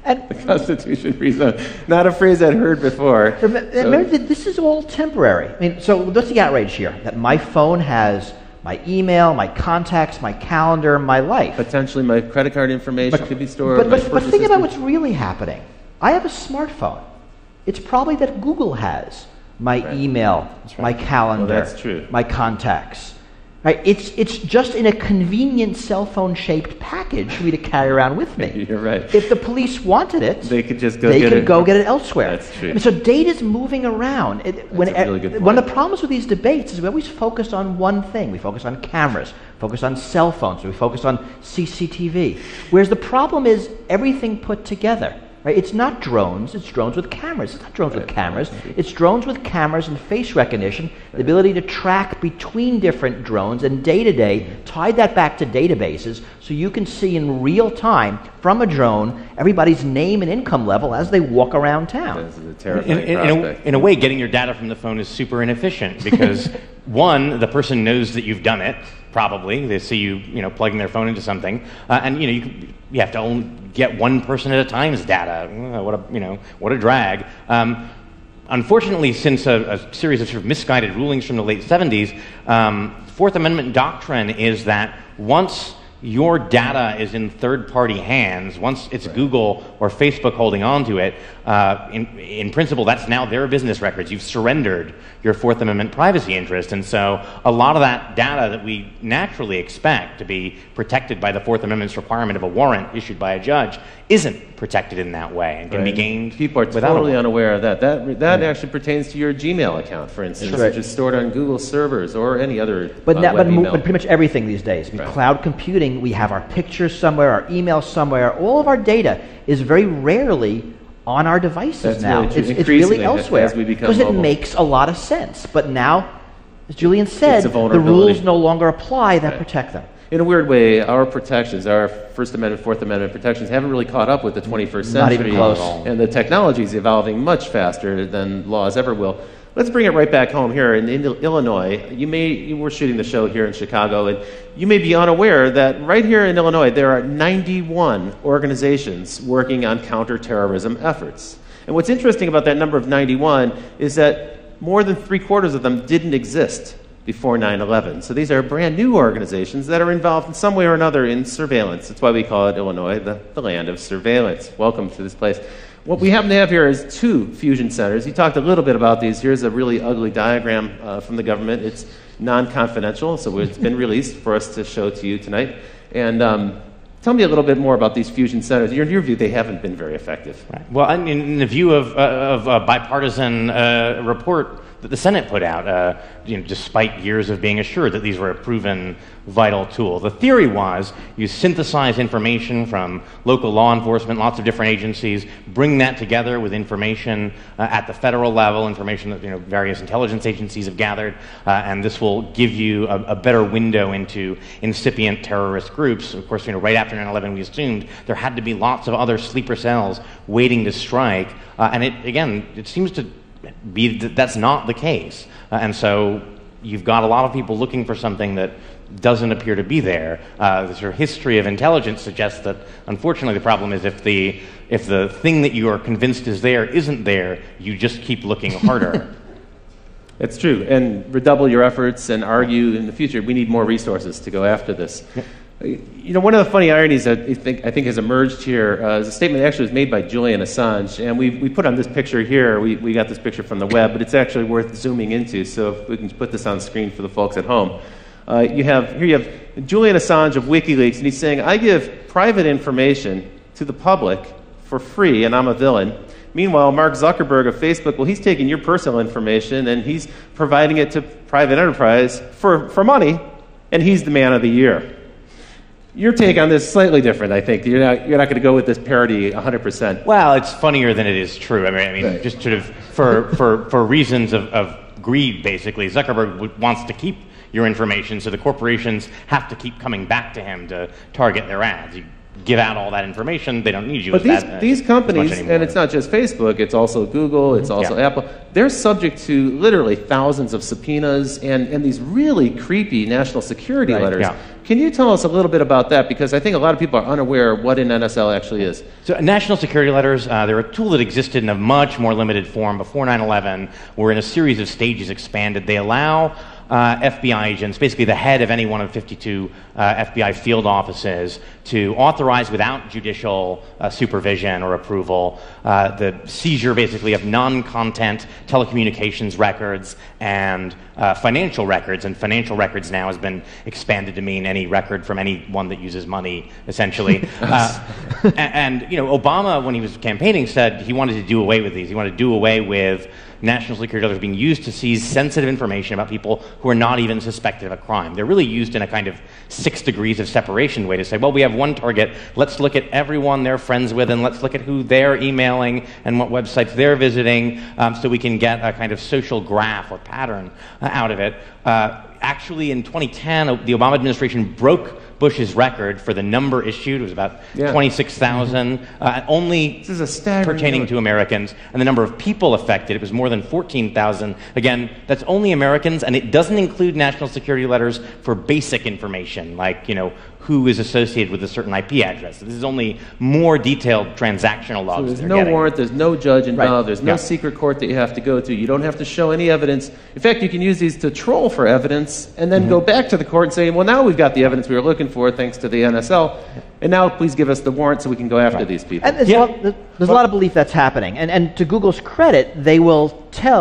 And the Constitution-free zone. Not a phrase I'd heard before. Remember that this is all temporary. I mean, so what's the outrage here? That my phone has my email, my contacts, my calendar, my life. Potentially my credit card information could be stored. But think about what's really happening. I have a smartphone. It's probably that Google has my email, my calendar, my contacts. Right? It's just in a convenient cell phone shaped package for me to carry around with me. You're right. If the police wanted it, they could just go get it elsewhere. That's true. I mean, so data's moving around. One of the problems with these debates is we always focus on one thing. We focus on cameras, focus on cell phones, we focus on CCTV. Whereas the problem is everything put together. Right? It's not drones, it's drones with cameras. It's not drones with cameras. It's drones with cameras and face recognition, the ability to track between different drones and day-to-day, tie that back to databases so you can see in real time from a drone everybody's name and income level as they walk around town. This is a terrifying prospect. In a way, getting your data from the phone is super inefficient because, one, the person knows that you've done it, probably. They see you, plugging their phone into something, and you have to only get one person at a time's data. What a drag. Unfortunately, since a series of sort of misguided rulings from the late 70s, Fourth Amendment doctrine is that once your data is in third-party hands, once it's Google or Facebook holding on to it, in principle, that's now their business records. You've surrendered your Fourth Amendment privacy interest. And so a lot of that data that we naturally expect to be protected by the Fourth Amendment's requirement of a warrant issued by a judge isn't protected in that way and can be gained. People are totally unaware of that. That actually pertains to your Gmail account, for instance, which is stored on Google servers or any other but pretty much everything these days. I mean, cloud computing, we have our pictures somewhere, our emails somewhere. All of our data is very rarely on our devices That's now. really true. It's really Increasingly, elsewhere as we become because it mobile. makes a lot of sense. But now, as Julian said, It's a the vulnerability. rules no longer apply that Right. protect them. In a weird way, our protections, our First Amendment, Fourth Amendment protections haven't really caught up with the 21st Not century. even close. And the technology is evolving much faster than laws ever will. Let's bring it right back home here in Illinois. You were shooting the show here in Chicago, and you may be unaware that right here in Illinois there are 91 organizations working on counterterrorism efforts. And what's interesting about that number of 91 is that more than 3/4 of them didn't exist before 9/11. So these are brand new organizations that are involved in some way or another in surveillance. That's why we call it Illinois, the land of surveillance. Welcome to this place. What we happen to have here is 2 fusion centers. You talked a little bit about these. Here's a really ugly diagram from the government. It's non-confidential, so it's been released for us to show to you tonight. And tell me a little bit more about these fusion centers. In your view, they haven't been very effective. Right. Well, in the view of a bipartisan report that the Senate put out, despite years of being assured that these were a proven vital tool. The theory was you synthesize information from local law enforcement, lots of different agencies, bring that together with information at the federal level, information that various intelligence agencies have gathered, and this will give you a better window into incipient terrorist groups. Of course, right after 9/11, we assumed there had to be lots of other sleeper cells waiting to strike, and it seems to be that that's not the case. And so you've got a lot of people looking for something that doesn't appear to be there. The sort of history of intelligence suggests that, unfortunately, the problem is if the thing that you are convinced is there isn't there, you just keep looking harder. That's true. And redouble your efforts and argue in the future. We need more resources to go after this. One of the funny ironies that I think has emerged here is a statement that actually was made by Julian Assange, and we put on this picture here. We got this picture from the web, but it's actually worth zooming into. So if we can put this on screen for the folks at home, you have Julian Assange of WikiLeaks, and he's saying, "I give private information to the public for free, and I'm a villain." Meanwhile, Mark Zuckerberg of Facebook, well, he's taking your personal information and he's providing it to private enterprise for money, and he's the man of the year. Your take on this is slightly different, I think. You're not going to go with this parody 100%. Well, it's funnier than it is true. I mean, right. Just sort of for reasons of greed, basically. Zuckerberg wants to keep your information, so the corporations have to keep coming back to him to target their ads. You give out all that information, they don't need you. But these companies, and it's not just Facebook, it's also Google, it's also Apple, they're subject to literally thousands of subpoenas and these really creepy national security letters. Yeah. Can you tell us a little bit about that? Because I think a lot of people are unaware what an NSL actually is. So national security letters, they're a tool that existed in a much more limited form before 9/11, were in a series of stages expanded. They allow FBI agents, basically the head of any one of 52 FBI field offices, to authorize without judicial supervision or approval the seizure basically of non-content telecommunications records and financial records. And financial records now has been expanded to mean any record from anyone that uses money, essentially. And Obama, when he was campaigning, said he wanted to do away with these. He wanted to do away with national security letters being used to seize sensitive information about people who are not even suspected of a crime. They're really used in a kind of 6 degrees of separation way to say, well, we have one target, let's look at everyone they're friends with and let's look at who they're emailing and what websites they're visiting, so we can get a kind of social graph or pattern out of it. Actually, in 2010, the Obama administration broke Bush's record for the number issued. It was about 26,000, only pertaining to Americans. And the number of people affected, it was more than 14,000. Again, that's only Americans, and it doesn't include national security letters for basic information, like, who is associated with a certain IP address. This is only more detailed transactional logs. So there's no warrant, there's no judge involved, there's no secret court that you have to go to. You don't have to show any evidence. In fact, you can use these to troll for evidence and then go back to the court and say, well, now we've got the evidence we were looking for thanks to the NSL, and now please give us the warrant so we can go after these people. And there's a lot of belief that's happening. And to Google's credit, they will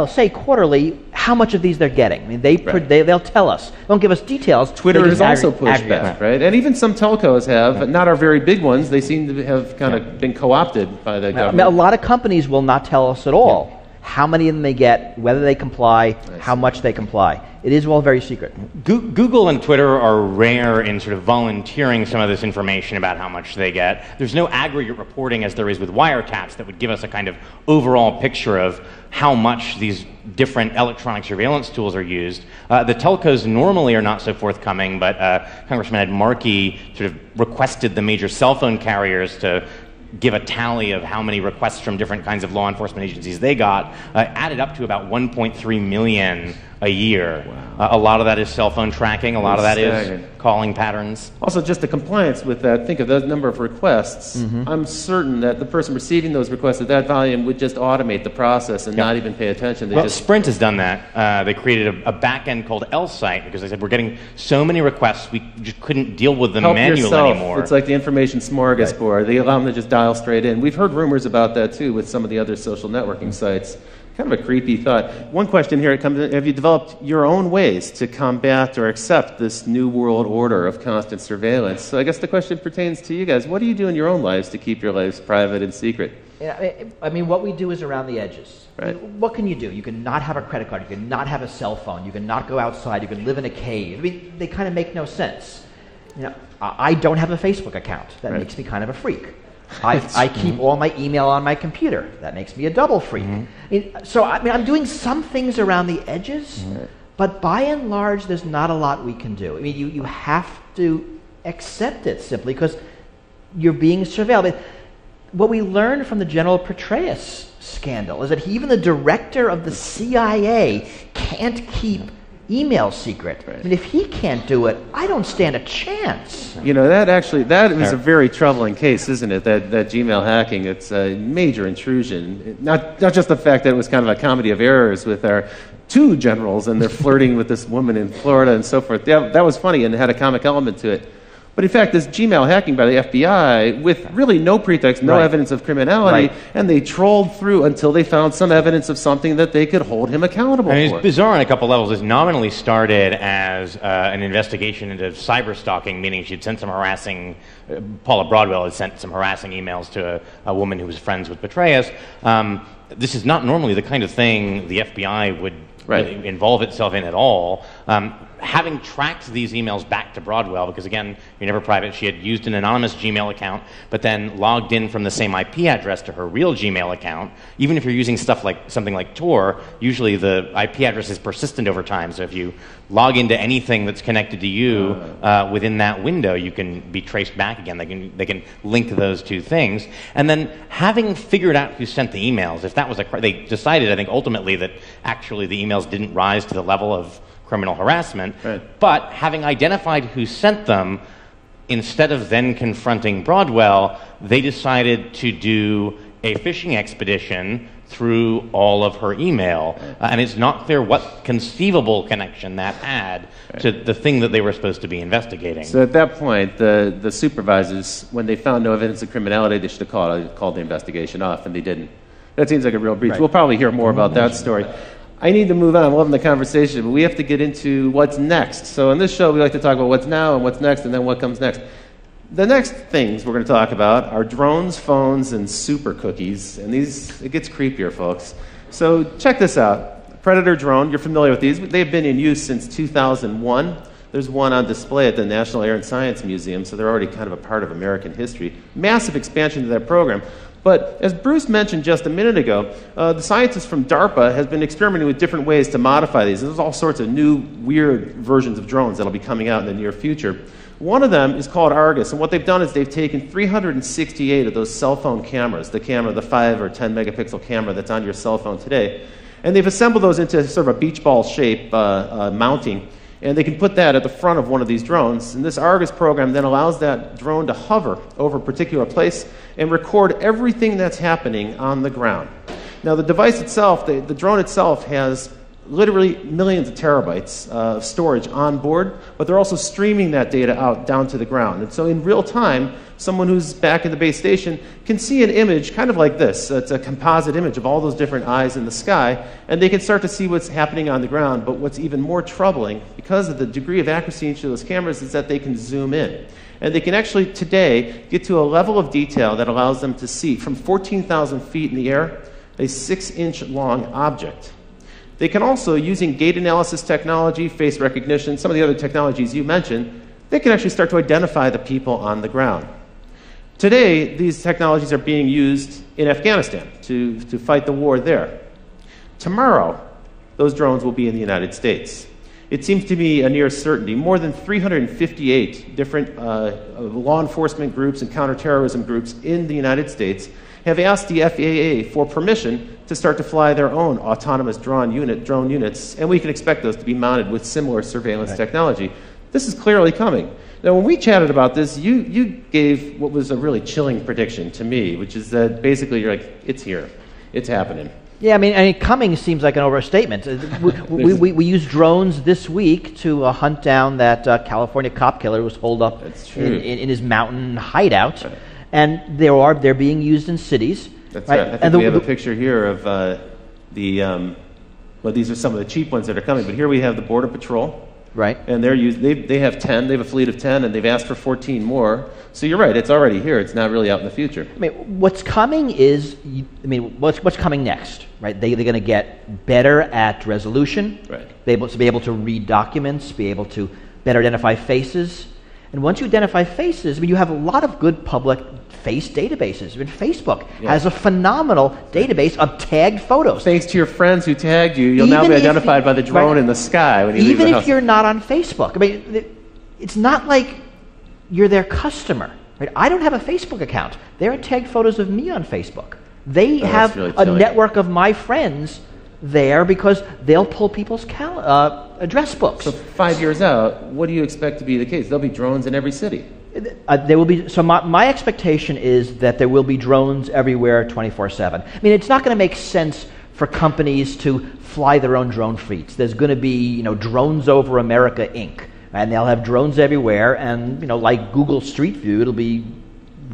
say quarterly how much of these they're getting. I mean, they'll tell us. They don't give us details. Twitter has also pushed back, right? And even some telcos have, but not our very big ones. They seem to have kind of been co-opted by the government. A lot of companies will not tell us at all. how many of them they get, whether they comply, how much they comply. It is all very secret. Google and Twitter are rare in sort of volunteering some of this information about how much they get. There's no aggregate reporting as there is with wiretaps that would give us a kind of overall picture of how much these different electronic surveillance tools are used. The telcos normally are not so forthcoming, but Congressman Ed Markey sort of requested the major cell phone carriers to give a tally of how many requests from different kinds of law enforcement agencies they got, added up to about 1.3 million a year. Wow. A lot of that is cell phone tracking. A lot of that is calling patterns. Also, just the compliance with that, think of the number of requests. I'm certain that the person receiving those requests at that volume would just automate the process and not even pay attention. Well, Sprint has done that. They created a back end called L-Site because they said, we're getting so many requests, we just couldn't deal with them manually anymore. It's like the information smorgasbord. Right. They allow them to just dial straight in. We've heard rumors about that, too, with some of the other social networking sites. Kind of a creepy thought. One question here, have you developed your own ways to combat or accept this new world order of constant surveillance? So I guess the question pertains to you guys. What do you do in your own lives to keep your lives private and secret? Yeah, I mean, what we do is around the edges. Right. What can you do? You can not have a credit card. You can not have a cell phone. You can not go outside. You can live in a cave. I mean, they kind of make no sense. You know, I don't have a Facebook account. That makes me kind of a freak. I keep all my email on my computer. That makes me a double freak. So I mean, I'm doing some things around the edges, but by and large, there's not a lot we can do. I mean, you have to accept it simply because you're being surveilled. What we learned from the General Petraeus scandal is that even the director of the CIA can't keep email secret. I mean, if he can't do it, I don't stand a chance. You know, that was a very troubling case, isn't it? That Gmail hacking, it's a major intrusion. Not just the fact that it was kind of a comedy of errors with our two generals and they're flirting with this woman in Florida and so forth. That was funny and had a comic element to it. But in fact, this Gmail hacking by the FBI, with really no pretext, no evidence of criminality, and they trolled through until they found some evidence of something that they could hold him accountable for. It's bizarre on a couple levels. It nominally started as an investigation into cyber stalking, meaning she'd sent some harassing, Paula Broadwell had sent some harassing emails to a woman who was friends with Petraeus. This is not normally the kind of thing the FBI would involve itself in at all. Having tracked these emails back to Broadwell, because again, you're never private, she had used an anonymous Gmail account, but then logged in from the same IP address to her real Gmail account. Even if you're using stuff like something like Tor, usually the IP address is persistent over time. So if you log into anything that's connected to you within that window, you can be traced back again. They can link those two things. And then having figured out who sent the emails, if that was they decided, I think, ultimately that actually the emails didn't rise to the level of criminal harassment, but having identified who sent them, instead of then confronting Broadwell, they decided to do a phishing expedition through all of her email. And it's not clear what conceivable connection that had to the thing that they were supposed to be investigating. So at that point, the supervisors, when they found no evidence of criminality, they should have called the investigation off, and they didn't. That seems like a real breach. We'll probably hear more about that story. I need to move on. I'm loving the conversation, but we have to get into what's next. So in this show, we like to talk about what's now and what's next, and then what comes next. The next things we're going to talk about are drones, phones, and super cookies. And it gets creepier, folks. So check this out. Predator drone, you're familiar with these. They've been in use since 2001. There's one on display at the National Air and Science Museum, so they're already kind of a part of American history. Massive expansion to that program. But as Bruce mentioned just a minute ago, the scientists from DARPA has been experimenting with different ways to modify these. There's all sorts of new, weird versions of drones that'll be coming out in the near future. One of them is called Argus, and what they've done is they've taken 368 of those cell phone cameras, the 5 or 10 megapixel camera that's on your cell phone today, and they've assembled those into sort of a beach ball shape mounting, and they can put that at the front of one of these drones. And this Argus program then allows that drone to hover over a particular place and record everything that's happening on the ground. Now, the device itself, the drone itself, has literally millions of terabytes of storage on board, but they're also streaming that data out down to the ground. And so in real time, someone who's back in the base station can see an image kind of like this. It's a composite image of all those different eyes in the sky, and they can start to see what's happening on the ground. But what's even more troubling, because of the degree of accuracy in each of those cameras, is that they can zoom in. And they can actually, today, get to a level of detail that allows them to see from 14,000 feet in the air. a 6-inch long object. They can also, using gait analysis technology, face recognition, some of the other technologies you mentioned, they can actually start to identify the people on the ground. Today, these technologies are being used in Afghanistan to fight the war there. Tomorrow, those drones will be in the United States. It seems to me a near certainty. More than 358 different law enforcement groups and counterterrorism groups in the United States have asked the FAA for permission to start to fly their own autonomous drone units, and we can expect those to be mounted with similar surveillance technology. This is clearly coming. Now, when we chatted about this, you gave what was a really chilling prediction to me, which is that basically you're like, it's here. It's happening. Yeah, I mean, coming seems like an overstatement. We used drones this week to hunt down that California cop killer who was holed up in his mountain hideout. Right. And they're being used in cities. That's right. I think we have a picture here of well, these are some of the cheap ones that are coming, but here we have the Border Patrol. Right. And they have 10, they have a fleet of 10, and they've asked for 14 more. So you're right, it's already here, it's not really out in the future. I mean, what's coming is, what's coming next, right? They're going to get better at resolution, right. Be able to read documents, be able to better identify faces. And once you identify faces, you have a lot of good public face databases. Facebook has a phenomenal database of tagged photos. Thanks to your friends who tagged you, you'll now be identified by the drone in the sky when you leave the house. Even if you're not on Facebook. I mean, it's not like you're their customer. Right? I don't have a Facebook account. There are tagged photos of me on Facebook. They have really a network of my friends there because they'll pull people's address books. So 5 years out, what do you expect to be the case? There'll be drones in every city. There will be. So my expectation is that there will be drones everywhere 24/7. I mean, it's not going to make sense for companies to fly their own drone fleets. There's going to be, Drones Over America, Inc., and they'll have drones everywhere. And like Google Street View, it'll be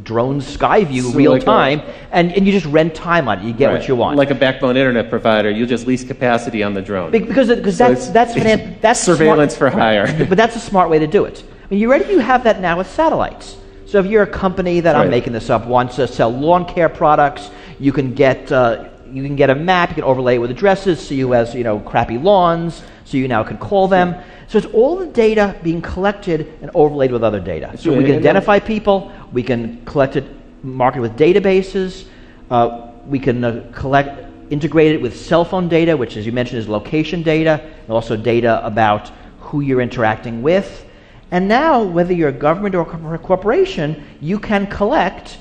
drones Skyview real time, and you just rent time on it. You get what you want. Like a backbone internet provider, you'll just lease capacity on the drone. Because that's surveillance for hire. But that's a smart way to do it. I mean, you have that now with satellites. So if you're a company that, I'm making this up, wants to sell lawn care products, you can get a map, you can overlay it with addresses, so you has crappy lawns, so you now can call them. So it's all the data being collected and overlaid with other data. So we can identify people, we can collect it, market it with databases, we can integrate it with cell phone data, which, as you mentioned, is location data, and also data about who you're interacting with. And now, whether you're a government or a corporation, you can collect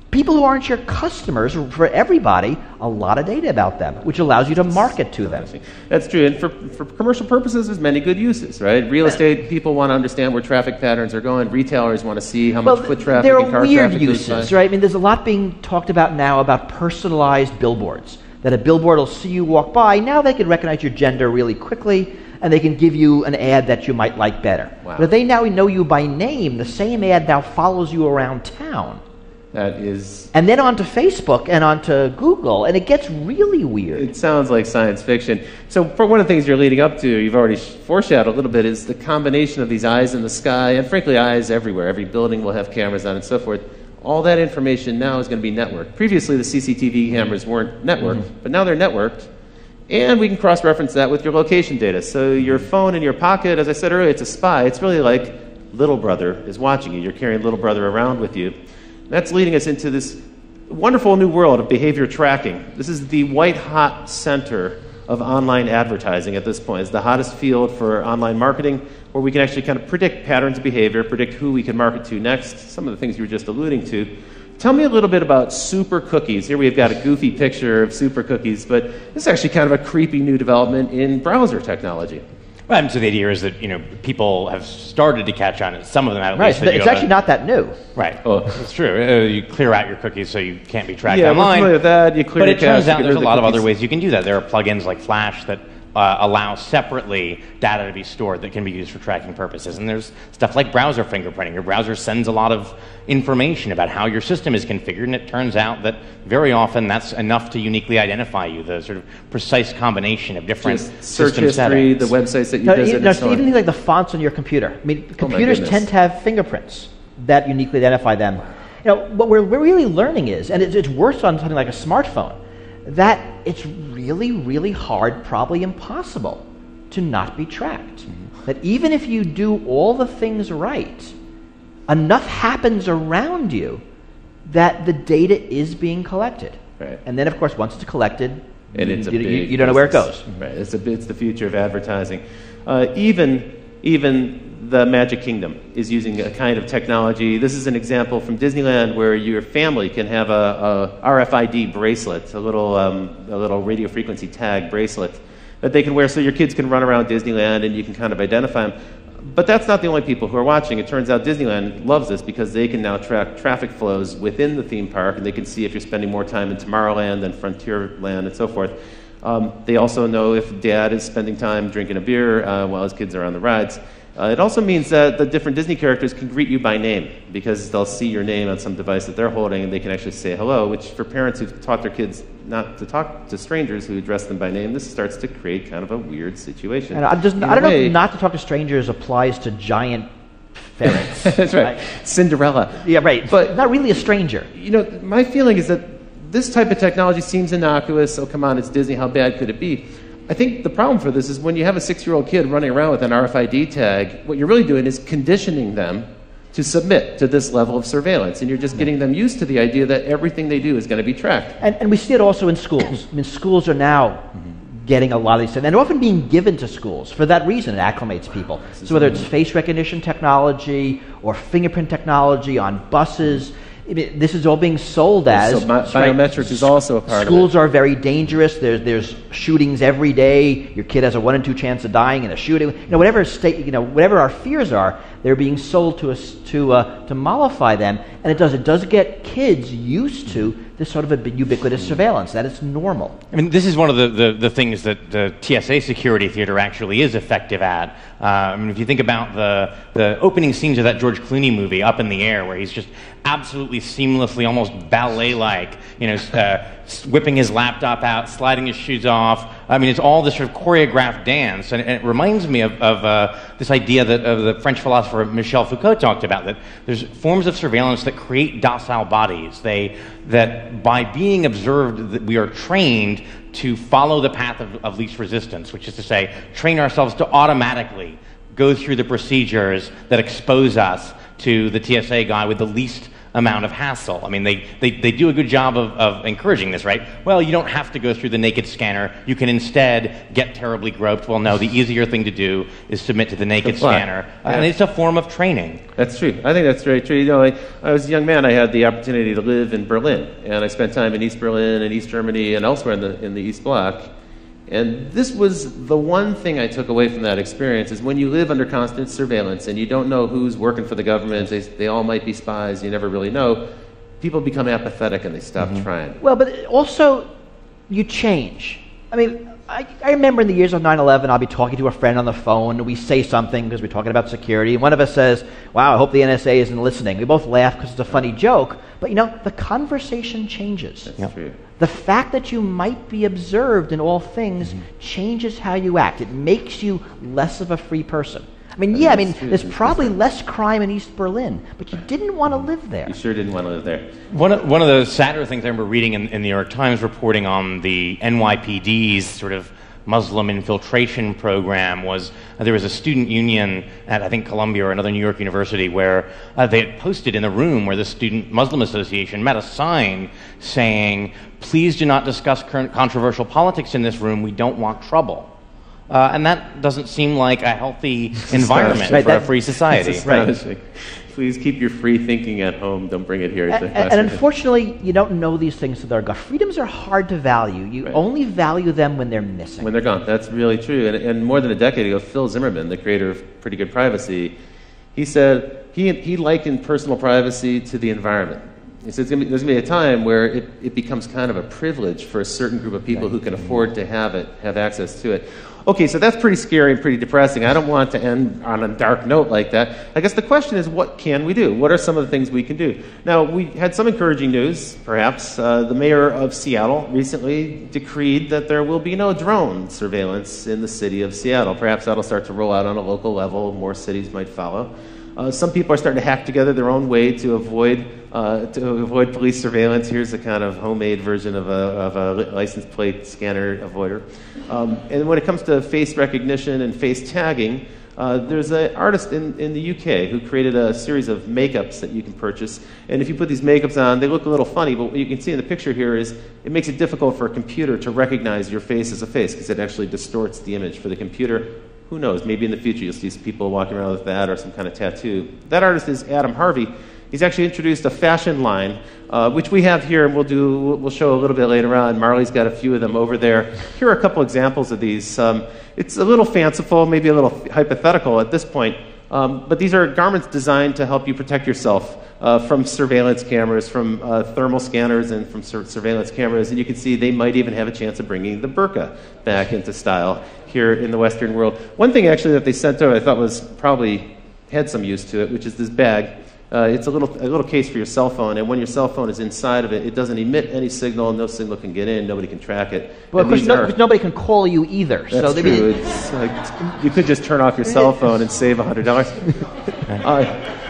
people who aren't your customers, for everybody, a lot of data about them, which allows you to market to them. That's true. And for commercial purposes, there's many good uses, right? Real estate people want to understand where traffic patterns are going. Retailers want to see how much foot traffic and car traffic. There are weird uses, right? I mean, there's a lot being talked about now about personalized billboards, that a billboard will see you walk by. Now they can recognize your gender really quickly, and they can give you an ad that you might like better. Wow. But if they now know you by name, the same ad now follows you around town. That is... And then onto Facebook and onto Google, and it gets really weird. It sounds like science fiction. So for one of the things you're leading up to, you've already foreshadowed a little bit, is the combination of these eyes in the sky, and frankly, eyes everywhere. Every building will have cameras on and so forth. All that information now is going to be networked. Previously, the CCTV cameras weren't networked, but now they're networked. And we can cross-reference that with your location data. So your phone in your pocket, as I said earlier, it's a spy. It's really like little brother is watching you. You're carrying little brother around with you. That's leading us into this wonderful new world of behavior tracking. This is the white-hot center of online advertising at this point. It's the hottest field for online marketing, where we can actually kind of predict patterns of behavior, predict who we can market to next, some of the things you were just alluding to. Tell me a little bit about super cookies. Here we've got a goofy picture of super cookies, but this is actually kind of a creepy new development in browser technology. Right, so the idea is that people have started to catch on. Some of them at least. Right, it's actually not that new. Right, that's true. You clear out your cookies so you can't be tracked online. Yeah, we're familiar with that. You clear but it turns out there's a lot of cookies. other ways you can do that. There are plugins like Flash that allow separately data to be stored that can be used for tracking purposes. And there's stuff like browser fingerprinting. Your browser sends a lot of information about how your system is configured, and it turns out that very often that's enough to uniquely identify you, the sort of precise combination of different search history, settings. the websites that you visit, and so on. Even things like the fonts on your computer. I mean, computers tend to have fingerprints that uniquely identify them. What we're really learning is, and it's worse on something like a smartphone, that it's really, really hard, probably impossible, to not be tracked. That even if you do all the things right, enough happens around you that the data is being collected. Right. And then, of course, once it's collected, and it's you don't know where it goes. Right. It's the future of advertising. Even the Magic Kingdom is using a kind of technology. This is an example from Disneyland where your family can have a RFID bracelet, a little radio frequency tag bracelet that they can wear so your kids can run around Disneyland and you can kind of identify them. But that's not the only people who are watching. It turns out Disneyland loves this because they can now track traffic flows within the theme park, and they can see if you're spending more time in Tomorrowland than Frontierland and so forth. They also know if dad is spending time drinking a beer while his kids are on the rides. It also means that the different Disney characters can greet you by name because they'll see your name on some device that they're holding, and they can actually say hello, which for parents who've taught their kids not to talk to strangers who address them by name, this starts to create kind of a weird situation. And I don't know if not to talk to strangers applies to giant ferrets. That's right. Cinderella. Yeah, right. But not really a stranger. You know, my feeling is that this type of technology seems innocuous. Oh, come on, it's Disney. How bad could it be? I think the problem for this is when you have a 6-year-old kid running around with an RFID tag, what you're really doing is conditioning them to submit to this level of surveillance. And you're just getting them used to the idea that everything they do is going to be tracked. And we see it also in schools. I mean, schools are now getting a lot of these things, and often being given to schools. For that reason, it acclimates people. So whether it's face recognition technology or fingerprint technology on buses, this is all being sold as. So biometrics is also a part of it. Schools are very dangerous. There's shootings every day. Your kid has a 1 in 2 chance of dying in a shooting. Whatever our fears are, they're being sold to us to mollify them, and it does get kids used to this sort of a ubiquitous surveillance, that it's normal. I mean, this is one of the things that the TSA security theater actually is effective at. I mean, if you think about the opening scenes of that George Clooney movie, Up in the Air, where he's just absolutely seamlessly, almost ballet-like, whipping his laptop out, sliding his shoes off. I mean, it's all this sort of choreographed dance, and it reminds me of this idea that of the French philosopher Michel Foucault talked about, that there's forms of surveillance that create docile bodies. That by being observed, that we are trained to follow the path of least resistance, which is to say, train ourselves to automatically go through the procedures that expose us to the TSA guy with the least amount of hassle. I mean, they do a good job of encouraging this, right? Well, you don't have to go through the naked scanner. You can instead get terribly groped. Well, no, the easier thing to do is submit to the naked scanner. And it's a form of training. That's true. I think that's very true. You know, I was a young man. I had the opportunity to live in Berlin, and I spent time in East Berlin and East Germany and elsewhere in the East Bloc. And this was the one thing I took away from that experience, is when you live under constant surveillance and you don't know who's working for the government, they all might be spies, you never really know, people become apathetic and they stop trying. Well, but also, you change. I mean, I remember in the years of 9/11, I'll be talking to a friend on the phone, and we say something because we're talking about security, and one of us says, wow, I hope the NSA isn't listening. We both laugh because it's a funny joke, but the conversation changes. That's true. The fact that you might be observed in all things changes how you act. It makes you less of a free person. I mean, there's probably less crime in East Berlin, but you didn't want to live there. You sure didn't want to live there. One of the sadder things I remember reading in the New York Times reporting on the NYPD's sort of Muslim infiltration program was there was a student union at, I think, Columbia or another New York university where they had posted in the room where the Student Muslim Association met a sign saying, please do not discuss current controversial politics in this room. We don't want trouble. And that doesn't seem like a healthy environment for a free society. Right. Please keep your free thinking at home. Don't bring it here. And unfortunately, you don't know these things to their gut. Freedoms are hard to value. You only value them when they're missing. When they're gone. That's really true. And more than a decade ago, Phil Zimmerman, the creator of Pretty Good Privacy, he said he likened personal privacy to the environment. He said there's going to be a time where it becomes kind of a privilege for a certain group of people who can afford to have access to it. Okay, so that's pretty scary and pretty depressing. I don't want to end on a dark note like that. I guess the question is, what can we do? What are some of the things we can do? Now, we had some encouraging news, perhaps. The mayor of Seattle recently decreed that there will be no drone surveillance in the city of Seattle. Perhaps that'll start to roll out on a local level. More cities might follow. Some people are starting to hack together their own way to avoid police surveillance. Here's a kind of homemade version of a license plate scanner avoider. And when it comes to face recognition and face tagging, there's an artist in the UK who created a series of makeups that you can purchase. And if you put these makeups on, they look a little funny, but what you can see in the picture here is it makes it difficult for a computer to recognize your face as a face because it actually distorts the image for the computer. Who knows, maybe in the future you'll see some people walking around with that or some kind of tattoo. That artist is Adam Harvey. He's actually introduced a fashion line, which we have here, and we'll show a little bit later on. Marley's got a few of them over there. Here are a couple examples of these. It's a little fanciful, maybe a little hypothetical at this point, but these are garments designed to help you protect yourself from surveillance cameras, from thermal scanners, and from surveillance cameras. And you can see they might even have a chance of bringing the burqa back into style here in the Western world. One thing actually that they sent out I thought was probably had some use to it, which is this bag. It's a little case for your cell phone, and when your cell phone is inside of it, it doesn't emit any signal, no signgnal can get in, nobody can track it. Well, because nobody can call you either. That's so true. You could just turn off your cell phone and save $100.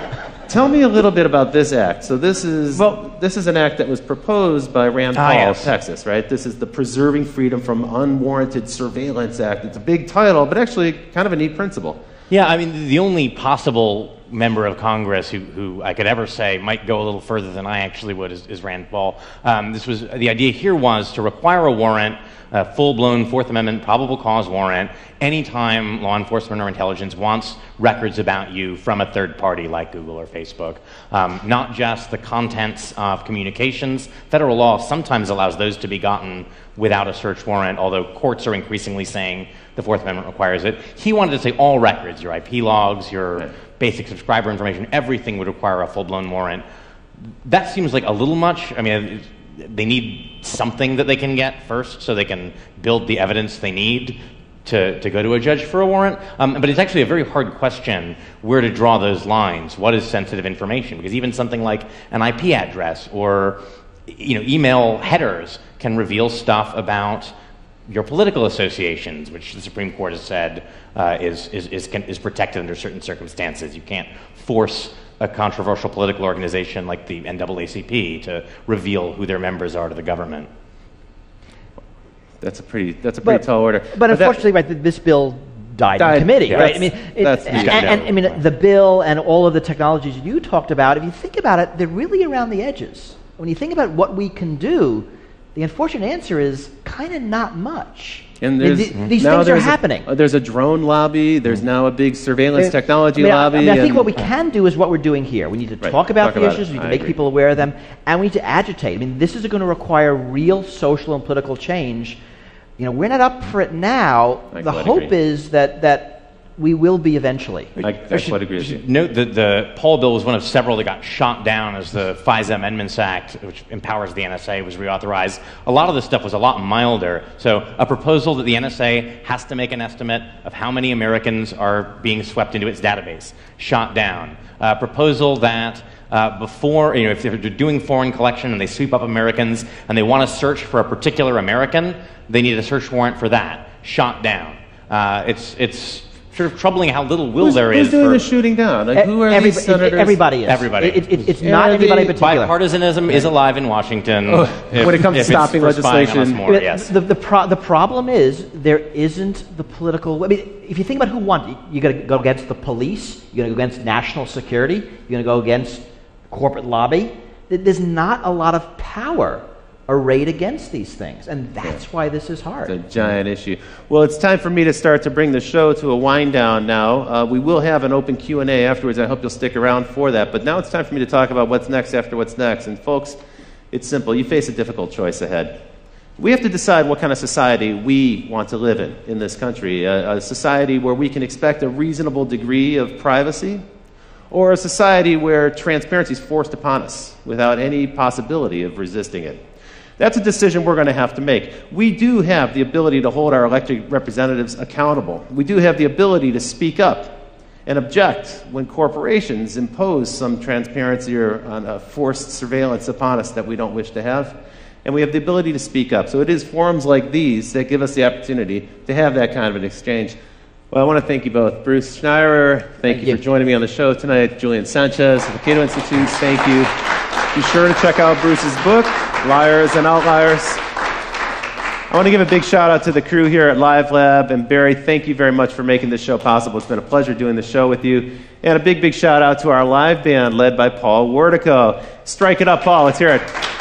Tell me a little bit about this act. So this is an act that was proposed by Rand Paul of Texas, right? This is the Preserving Freedom from Unwarranted Surveillance Act. It's a big title, but actually kind of a neat principle. Yeah, I mean, the only possible member of Congress who I could ever say might go a little further than I actually would is Rand Paul. The idea here was to require a warrant, a full-blown Fourth Amendment probable cause warrant, anytime law enforcement or intelligence wants records about you from a third party like Google or Facebook. Not just the contents of communications. Federal law sometimes allows those to be gotten without a search warrant, although courts are increasingly saying the Fourth Amendment requires it. He wanted to say all records, your IP logs, your basic subscriber information, everything would require a full-blown warrant. That seems like a little much. I mean, they need something that they can get first so they can build the evidence they need to go to a judge for a warrant. But it's actually a very hard question where to draw those lines. What is sensitive information? Because even something like an IP address or email headers can reveal stuff about your political associations, which the Supreme Court has said is protected under certain circumstances. You can't force a controversial political organization like the NAACP to reveal who their members are to the government. That's a pretty tall order. But unfortunately, this bill died in committee, right? I mean, the bill and all of the technologies you talked about, if you think about it, they're really around the edges. When you think about what we can do, the unfortunate answer is kind of not much. And these things are happening. There's a drone lobby. There's now a big surveillance technology lobby. I think what we can do is what we're doing here. We need to talk about the issues. We need to make people aware of them. And we need to agitate. I mean, this is going to require real social and political change. We're not up for it now. The hope is that we will be eventually. I quite agree with you. Note that the Paul bill was one of several that got shot down as the FISA Amendments Act, which empowers the NSA, was reauthorized. A lot of this stuff was a lot milder. So a proposal that the NSA has to make an estimate of how many Americans are being swept into its database, shot down. A proposal that before, if they're doing foreign collection and they sweep up Americans and they want to search for a particular American, they need a search warrant for that, shot down. It's sort of troubling how little will there is. Who's doing the shooting down? Like, who are these senators? Everybody is. Everybody. It's not anybody in particular. Bipartisanism is alive in Washington. When it comes to stopping legislation. The problem is there isn't the political. I mean, if you think about who won, you're going to go against the police. You're going to go against national security. You're going to go against corporate lobby. There's not a lot of power arrayed against these things, and that's why this is hard. It's a giant issue. Well, it's time for me to start to bring the show to a wind down now. We will have an open Q&A afterwards. I hope you'll stick around for that. But now it's time for me to talk about what's next after what's next. And folks, it's simple. You face a difficult choice ahead. We have to decide what kind of society we want to live in this country. A society where we can expect a reasonable degree of privacy, or a society where transparency is forced upon us without any possibility of resisting it. That's a decision we're going to have to make. We do have the ability to hold our elected representatives accountable. We do have the ability to speak up and object when corporations impose some transparency or forced surveillance upon us that we don't wish to have. And we have the ability to speak up. So it is forums like these that give us the opportunity to have that kind of an exchange. Well, I want to thank you both. Bruce Schneier, thank you for joining me on the show tonight. Julian Sanchez of the Cato Institute, thank you. Be sure to check out Bruce's book, Liars and Outliers. I want to give a big shout out to the crew here at Live Lab. And Barry, thank you very much for making this show possible. It's been a pleasure doing the show with you. And a big, big shout out to our live band led by Paul Wardico. Strike it up, Paul. Let's hear it.